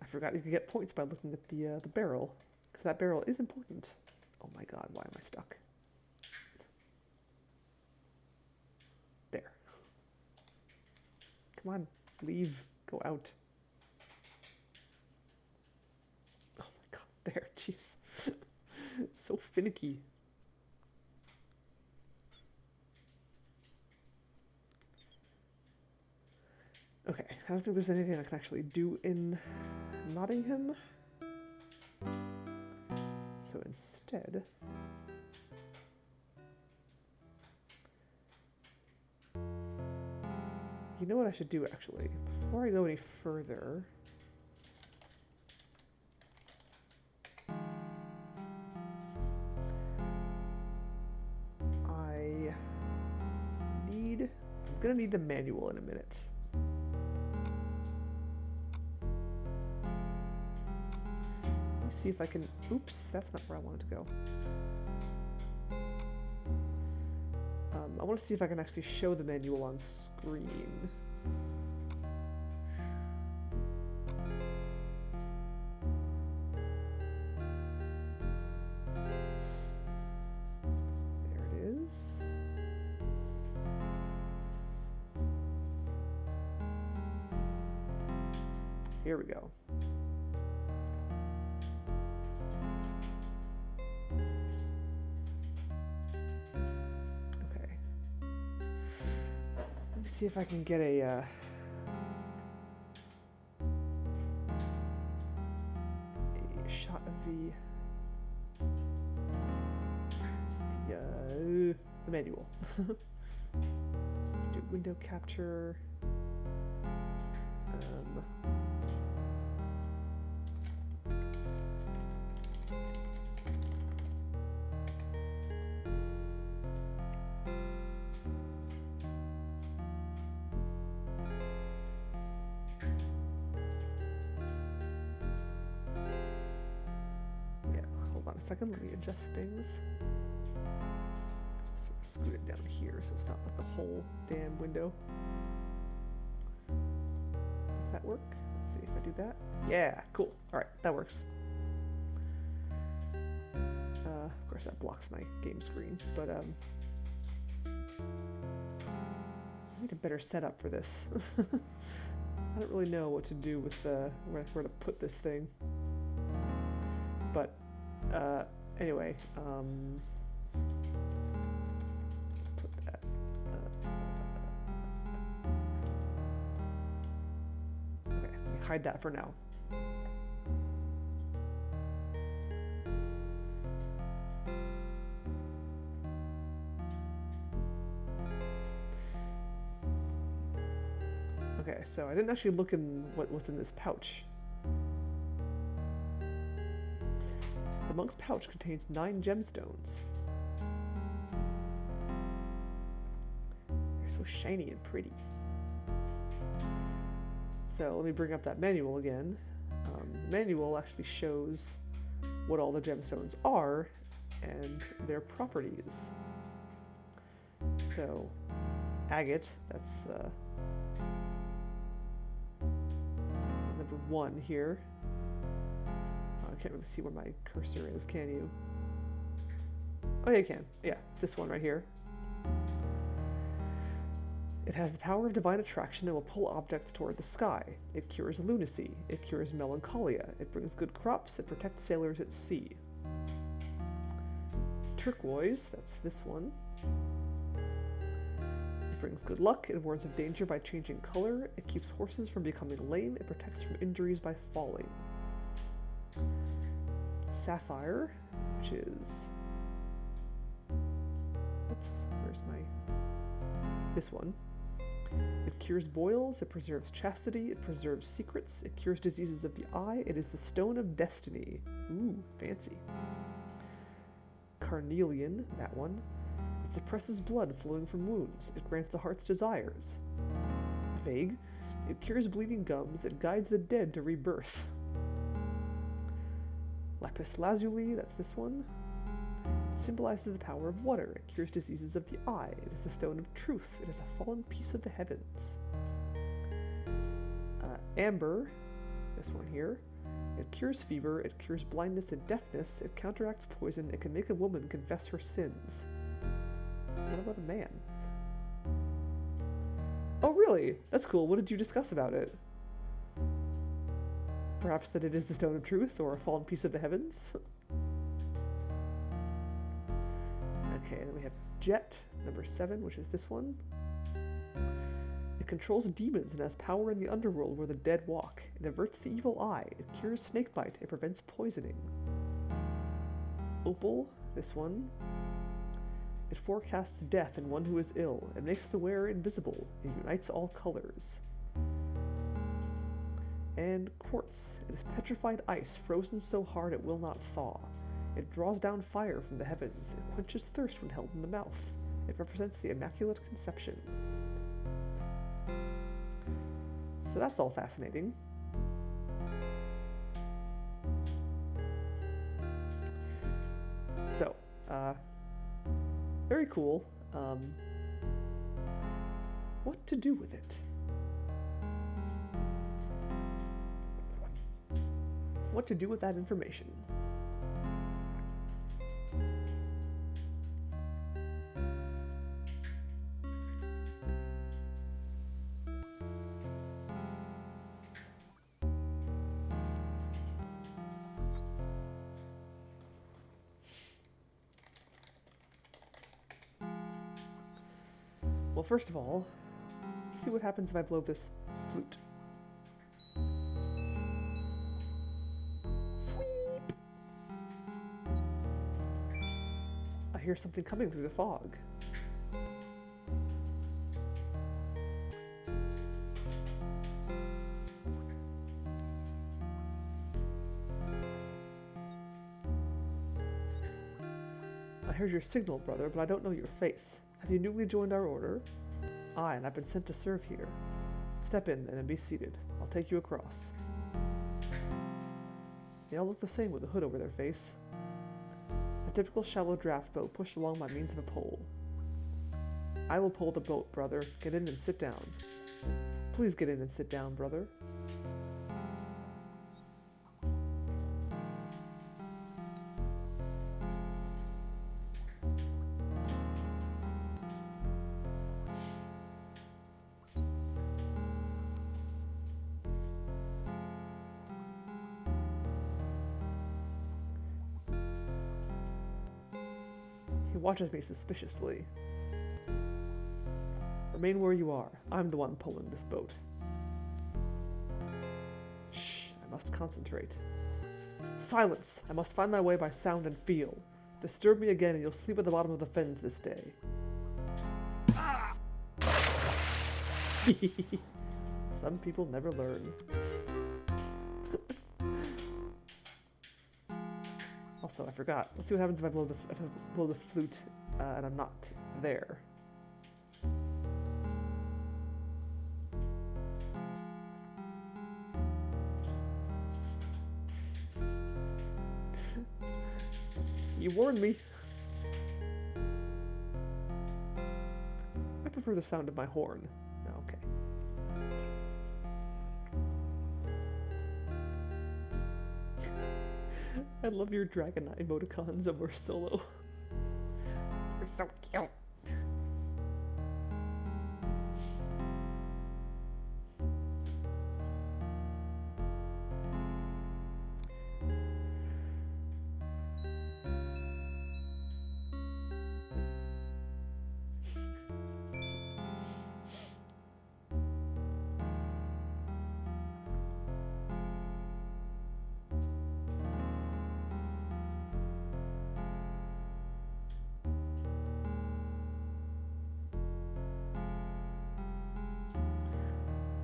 I forgot you could get points by looking at the barrel, because that barrel is important. Oh my god, why am I stuck? There. Come on, leave, go out. Oh my god, there, jeez. So finicky. Okay, I don't think there's anything I can actually do in Nottingham. So instead... You know what I should do, actually? Before I go any further... I'm gonna need the manual in a minute. Let me see if I can... Oops, that's not where I wanted to go. I want to see if I can actually show the manual on screen. There it is. Here we go. See if I can get a shot of the manual. Let's do window capture. second. Let me adjust things. Just sort of scoot it down here so it's not like the whole damn window. Does that work? Let's see if I do that. Yeah, cool. All right, that works. Of course, that blocks my game screen, but I need a better setup for this. I don't really know what to do with where to put this thing. But anyway, let's put that. Okay, let me hide that for now. Okay, so I didn't actually look in what's in this pouch. The monk's pouch contains 9 gemstones. They're so shiny and pretty. So let me bring up that manual again. The manual actually shows what all the gemstones are and their properties. So, agate, that's number 1 here. Oh, I can't really see where my cursor is, can you? Oh yeah, you can. Yeah, this one right here. It has the power of divine attraction and will pull objects toward the sky. It cures lunacy. It cures melancholia. It brings good crops. It protects sailors at sea. Turquoise, that's this one. It brings good luck. It warns of danger by changing color. It keeps horses from becoming lame. It protects from injuries by falling. Sapphire, which is... Oops, where's my... This one. It cures boils, it preserves chastity, it preserves secrets, it cures diseases of the eye, it is the stone of destiny. Ooh, fancy. Carnelian, that one. It suppresses blood flowing from wounds, it grants the heart's desires. Vague. It cures bleeding gums, it guides the dead to rebirth. Lapis lazuli, that's this one. It symbolizes the power of water. It cures diseases of the eye. It is the stone of truth. It is a fallen piece of the heavens. Amber, this one here. It cures fever. It cures blindness and deafness. It counteracts poison. It can make a woman confess her sins. What about a man? Oh, really? That's cool. What did you discuss about it? Perhaps that it is the stone of truth or a fallen piece of the heavens? Okay, then we have Jet, number 7, which is this one. It controls demons and has power in the underworld where the dead walk. It averts the evil eye. It cures snakebite. It prevents poisoning. Opal, this one. It forecasts death in one who is ill. It makes the wearer invisible. It unites all colors. And Quartz. It is petrified ice, frozen so hard it will not thaw. It draws down fire from the heavens. It quenches thirst when held in the mouth. It represents the Immaculate Conception. So that's all fascinating. So, very cool. What to do with it? What to do with that information? Well, first of all, let's see what happens if I blow this flute. Sweep! I hear something coming through the fog. I heard your signal, brother, but I don't know your face. Have you newly joined our order? Aye, and I've been sent to serve here. Step in then and be seated. I'll take you across. They all look the same with a hood over their face. typical shallow draft boat pushed along by means of a pole. I will pull the boat, brother. Get in and sit down. Please get in and sit down, brother. He watches me suspiciously. Remain where you are. I'm the one pulling this boat. Shh, I must concentrate. Silence! I must find my way by sound and feel. Disturb me again and you'll sleep at the bottom of the fens this day. Some people never learn. Also, I forgot. Let's see what happens if I blow the flute and I'm not there. You warned me. I prefer the sound of my horn. Okay. I love your dragon eye emoticons over solo. You're so cute.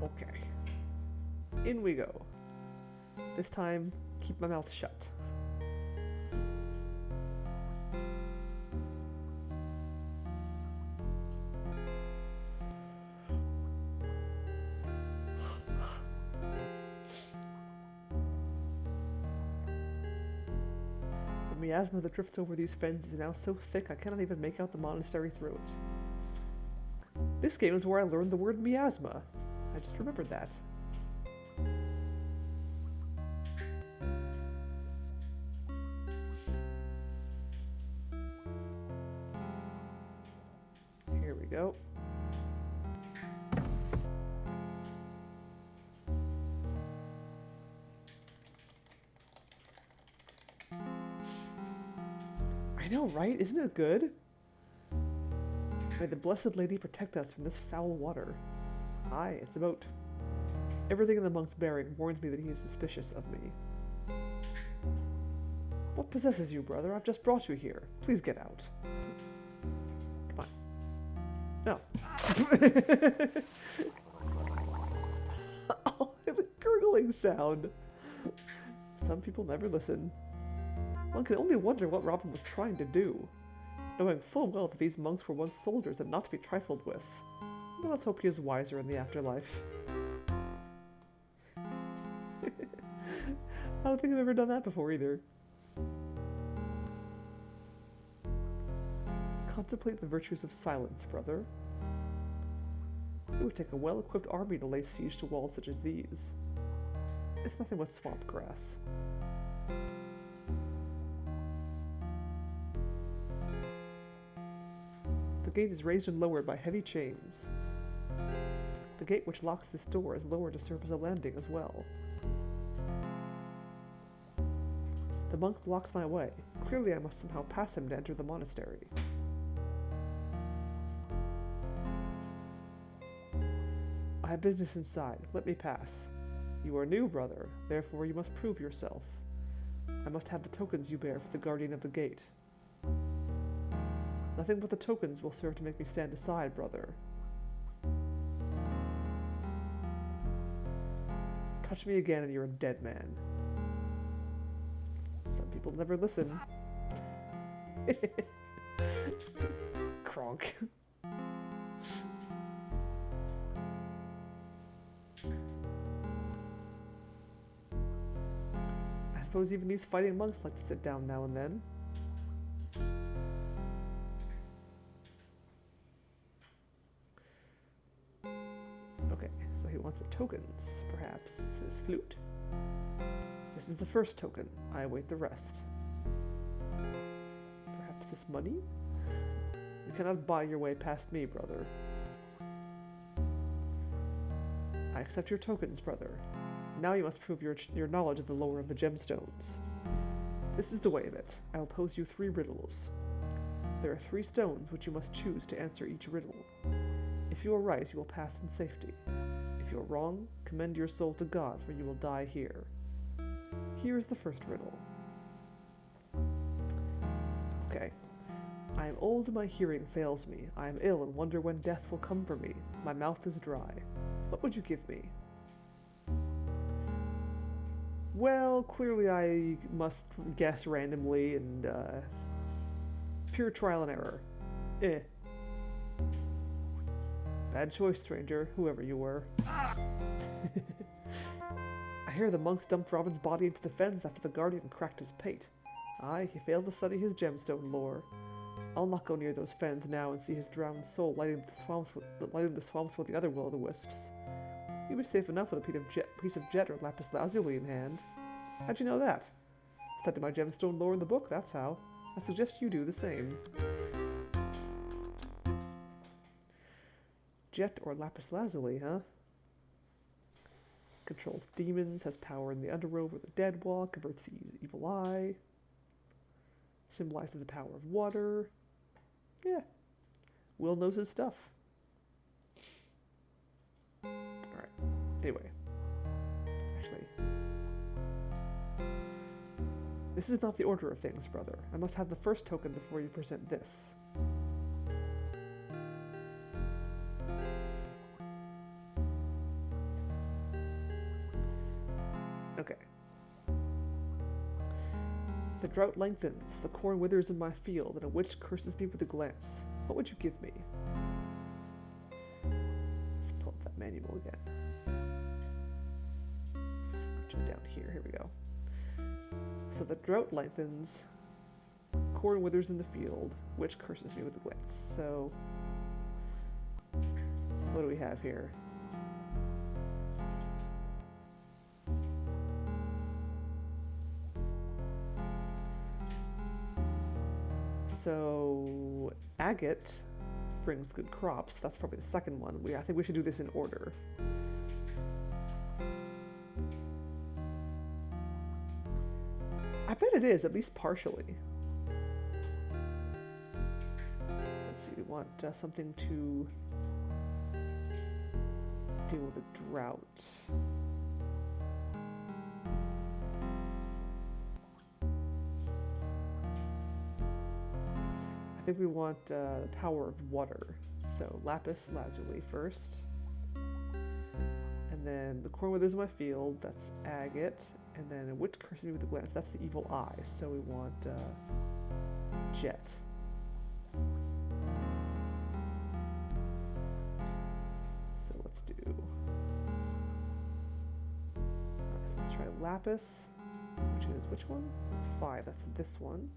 Okay. In we go. This time, keep my mouth shut. The miasma that drifts over these fens is now so thick I cannot even make out the monastery through it. This game is where I learned the word miasma. I just remembered that. Here we go. I know, right? Isn't it good? May the Blessed Lady protect us from this foul water. Aye, it's a boat. Everything in the monk's bearing warns me that he is suspicious of me. What possesses you, brother? I've just brought you here. Please get out. Come on. No. Oh, the gurgling sound. Some people never listen. One can only wonder what Robin was trying to do, knowing full well that these monks were once soldiers and not to be trifled with. Well, let's hope he is wiser in the afterlife. I don't think I've ever done that before either. Contemplate the virtues of silence, brother. It would take a well-equipped army to lay siege to walls such as these. It's nothing but swamp grass. The gate is raised and lowered by heavy chains. The gate which locks this door is lowered to serve as a landing as well. The monk blocks my way. Clearly I must somehow pass him to enter the monastery. I have business inside. Let me pass. You are new, brother. Therefore you must prove yourself. I must have the tokens you bear for the guardian of the gate. Nothing but the tokens will serve to make me stand aside, brother. Touch me again and you're a dead man. Some people never listen. Kronk. I suppose even these fighting monks like to sit down now and then. tokens. Perhaps this flute? This is the first token. I await the rest. Perhaps this money? You cannot buy your way past me, brother. I accept your tokens, brother. Now you must prove your knowledge of the lore of the gemstones. This is the way of it. I will pose you 3 riddles. There are 3 stones which you must choose to answer each riddle. If you are right, you will pass in safety. If you are wrong, commend your soul to God, for you will die here. Here is the first riddle. Okay. I am old and my hearing fails me. I am ill and wonder when death will come for me. My mouth is dry. What would you give me? Well, clearly I must guess randomly and, pure trial and error. Bad choice, stranger, whoever you were. I hear the monks dumped Robin's body into the fens after the guardian cracked his pate. Aye, he failed to study his gemstone lore. I'll not go near those fens now and see his drowned soul lighting the swamps with the other will-o'-the-wisps. You'd be safe enough with a piece of jet or lapis lazuli in hand. How'd you know that? Studied my gemstone lore in the book, that's how. I suggest you do the same. Jet or lapis lazuli, huh? Controls demons, has power in the underworld where the dead walk, converts the evil eye. Symbolizes the power of water. Yeah. Will knows his stuff. Alright. Anyway. Actually. This is not the order of things, brother. I must have the first token before you present this. Okay. The drought lengthens, the corn withers in my field, and a witch curses me with a glance. What would you give me? Let's pull up that manual again. Scooch down here we go. So the drought lengthens, corn withers in the field, witch curses me with a glance. So, what do we have here? So, agate brings good crops. That's probably the second one. I think we should do this in order. I bet it is, at least partially. Let's see, we want something to deal with a drought. I think we want the power of water. So lapis lazuli first. And then the corn withers in my field, that's agate. And then a witch curses me with a glance, that's the evil eye. So we want jet. So let's do... Alright, so let's try lapis, which is which one? 5, that's this one.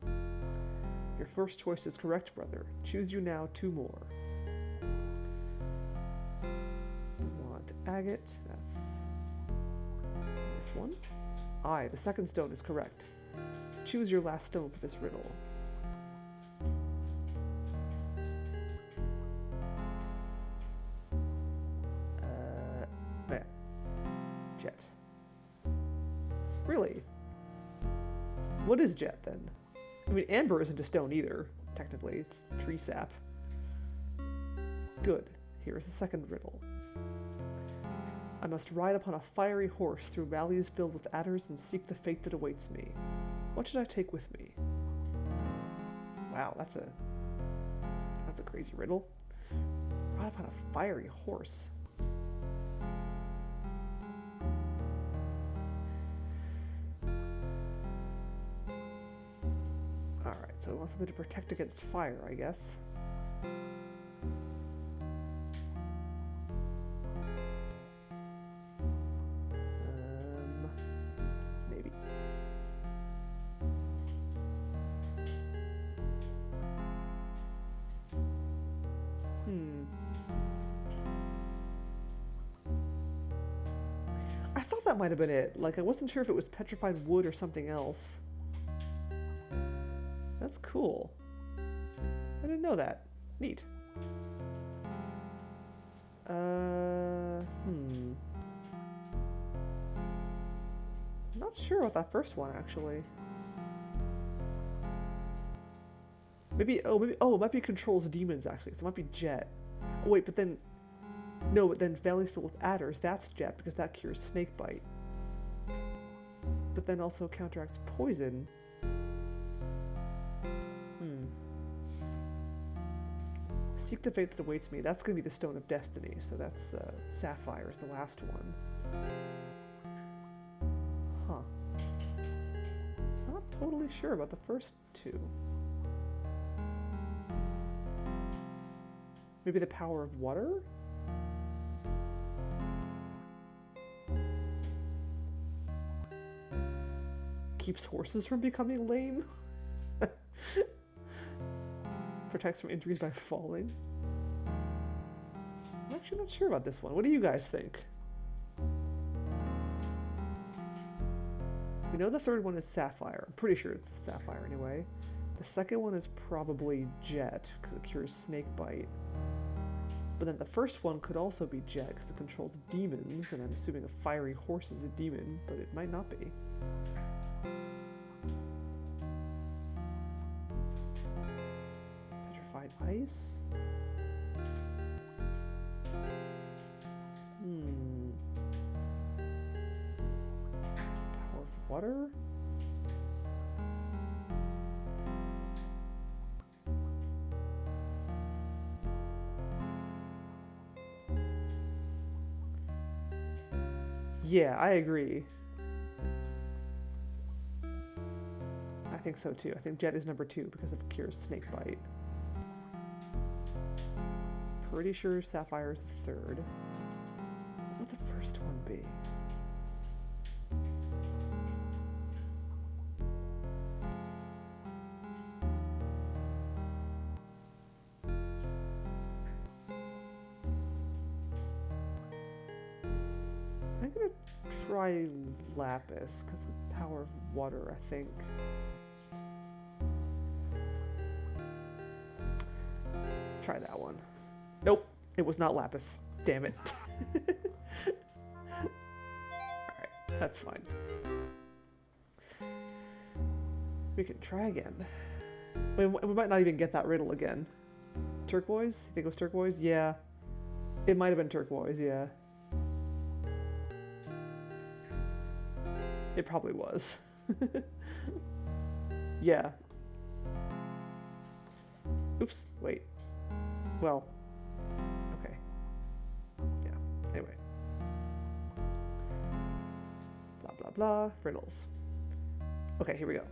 Your first choice is correct, brother. Choose you now 2 more. We want agate. That's this one. Aye, the second stone is correct. Choose your last stone for this riddle. Yeah. Jet. Really? What is jet, then? I mean, amber isn't a stone either, technically. It's tree sap. Good. Here is the second riddle. I must ride upon a fiery horse through valleys filled with adders and seek the fate that awaits me. What should I take with me? Wow, that's a crazy riddle. Ride upon a fiery horse. Alright, so we want something to protect against fire, I guess. Maybe. that might have been it. Like, I wasn't sure if it was petrified wood or something else. That's cool. I didn't know that. Neat. Not sure about that first one, actually. Maybe, oh, it might be controls demons, actually. So it might be Jet. Oh, wait, but then... No, but then valleys filled with adders, that's Jet, because that cures snakebite. But then also counteracts poison. Seek the fate that awaits me. That's going to be the Stone of Destiny, so that's Sapphire is the last one. Huh. Not totally sure about the first two. Maybe the power of water? Keeps horses from becoming lame? Protects from injuries by falling? I'm actually not sure about this one. What do you guys think? We know the third one is Sapphire. I'm pretty sure it's Sapphire anyway. The second one is probably Jet, because it cures snakebite. But then the first one could also be Jet, because it controls demons, and I'm assuming a fiery horse is a demon, but it might not be. Petrified ice? Power of water? Yeah, I agree. I think so too. I think Jet is number 2 because of cures snakebite. Pretty sure Sapphire is the 3rd. What would the first one be? I'm gonna try Lapis because the power of water, I think. Let's try that one. Nope, it was not Lapis. Damn it. Alright, that's fine. We can try again. We might not even get that riddle again. Turquoise? You think it was turquoise? Yeah. It might have been turquoise, yeah. It probably was. Yeah. Oops, wait. Well, okay. Yeah, anyway. Blah, blah, blah. Riddles. Okay, here we go.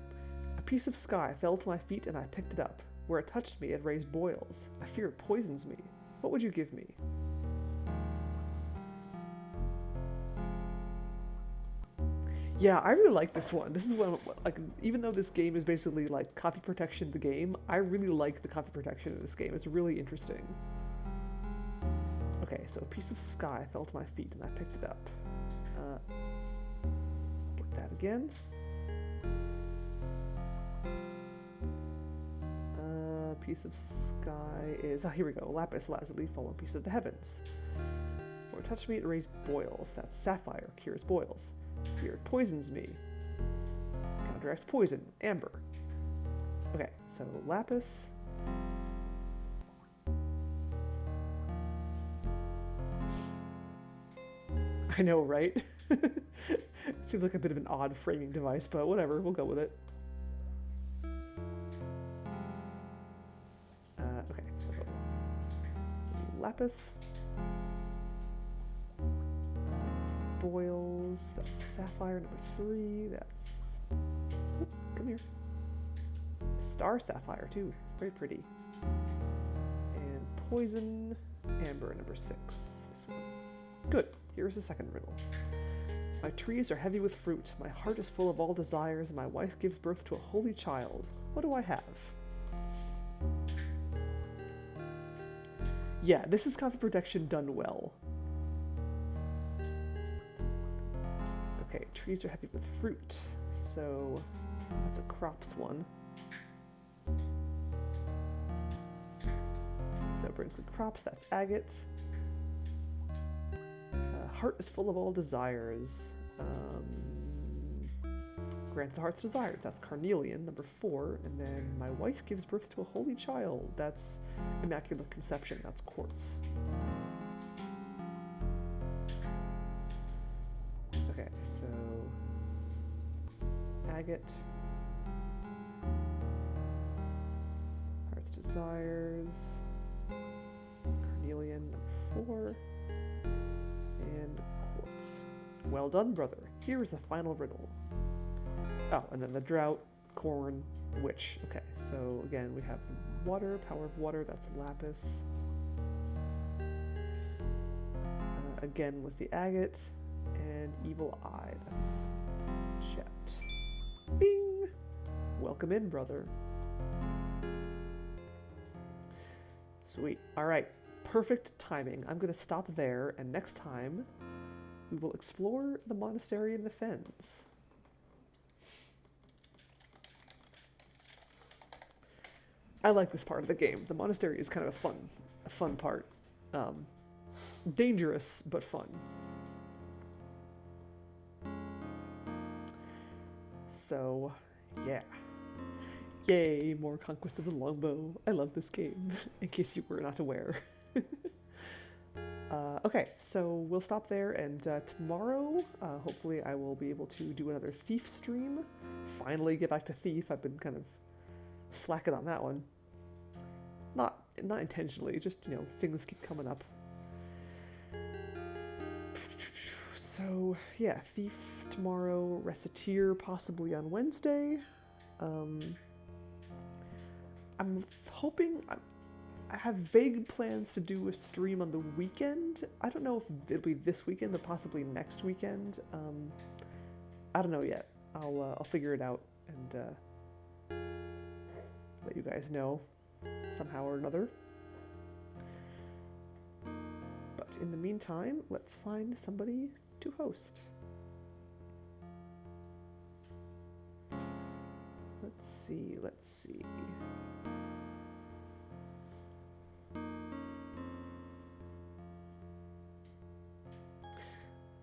A piece of sky fell to my feet and I picked it up. Where it touched me, it raised boils. I fear it poisons me. What would you give me? Yeah, I really like this one. This is one, like, even though this game is basically like copy protection the game, I really like the copy protection in this game. It's really interesting. Okay, so a piece of sky fell to my feet and I picked it up. Get that again. Piece of sky is, here we go. Lapis lazuli, fallen piece of the heavens. Where it touched me, it raised boils. That's Sapphire, cures boils. Fear it poisons me. Counteracts poison. Amber. Okay, so Lapis. I know, right? It seems like a bit of an odd framing device, but whatever, we'll go with it. Okay, so Lapis. Boils, that's Sapphire, number 3, that's... Oop, come here. Star Sapphire, too. Very pretty. And Poison, Amber, number 6. This one. Good. Here's the second riddle. My trees are heavy with fruit, my heart is full of all desires, and my wife gives birth to a holy child. What do I have? Yeah, this is copy protection done well. Okay, trees are heavy with fruit, so that's a crops one. So it brings good crops, that's agate. Heart is full of all desires. Grants the heart's desire, that's carnelian, number 4. And then my wife gives birth to a holy child, that's immaculate conception, that's quartz. Okay, so agate, heart's desires, carnelian, number 4, and quartz. Well done, brother. Here is the final riddle. Oh, and then the drought, corn, witch. Okay, so again, we have water, power of water, that's lapis. Again with the agate, and evil eye, that's jet. Bing! Welcome in, brother. Sweet. All right, perfect timing. I'm going to stop there, and next time we will explore the monastery in the fens. I like this part of the game. The monastery is kind of a fun part. Dangerous, but fun. So, yeah. Yay, more Conquests of the Longbow. I love this game, in case you were not aware. Okay, so we'll stop there, and tomorrow, hopefully I will be able to do another Thief stream. Finally get back to Thief. I've been kind of slacking on that one. Not intentionally, just, you know, things keep coming up. So, yeah, Thief tomorrow, Reciteer possibly on Wednesday. I'm hoping... I have vague plans to do a stream on the weekend. I don't know if it'll be this weekend, but possibly next weekend. I don't know yet. I'll figure it out and let you guys know somehow or another. But in the meantime, let's find somebody to host. Let's see.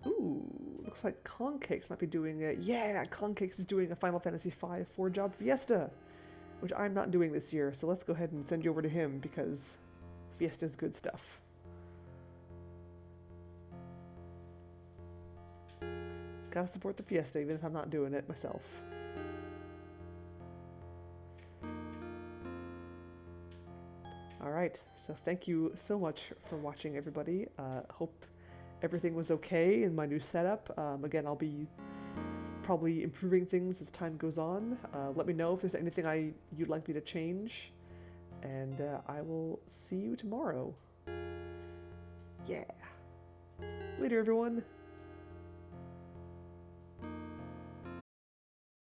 Ooh, looks like Conquests might be doing a... Yeah, Conquests is doing a Final Fantasy V 4-job fiesta, which I'm not doing this year, so let's go ahead and send you over to him, because fiesta's good stuff. Gotta support the fiesta, even if I'm not doing it myself. Alright, so thank you so much for watching, everybody. Hope everything was okay in my new setup. Again, I'll be probably improving things as time goes on. Let me know if there's anything you'd like me to change, and I will see you tomorrow. Yeah. Later, everyone.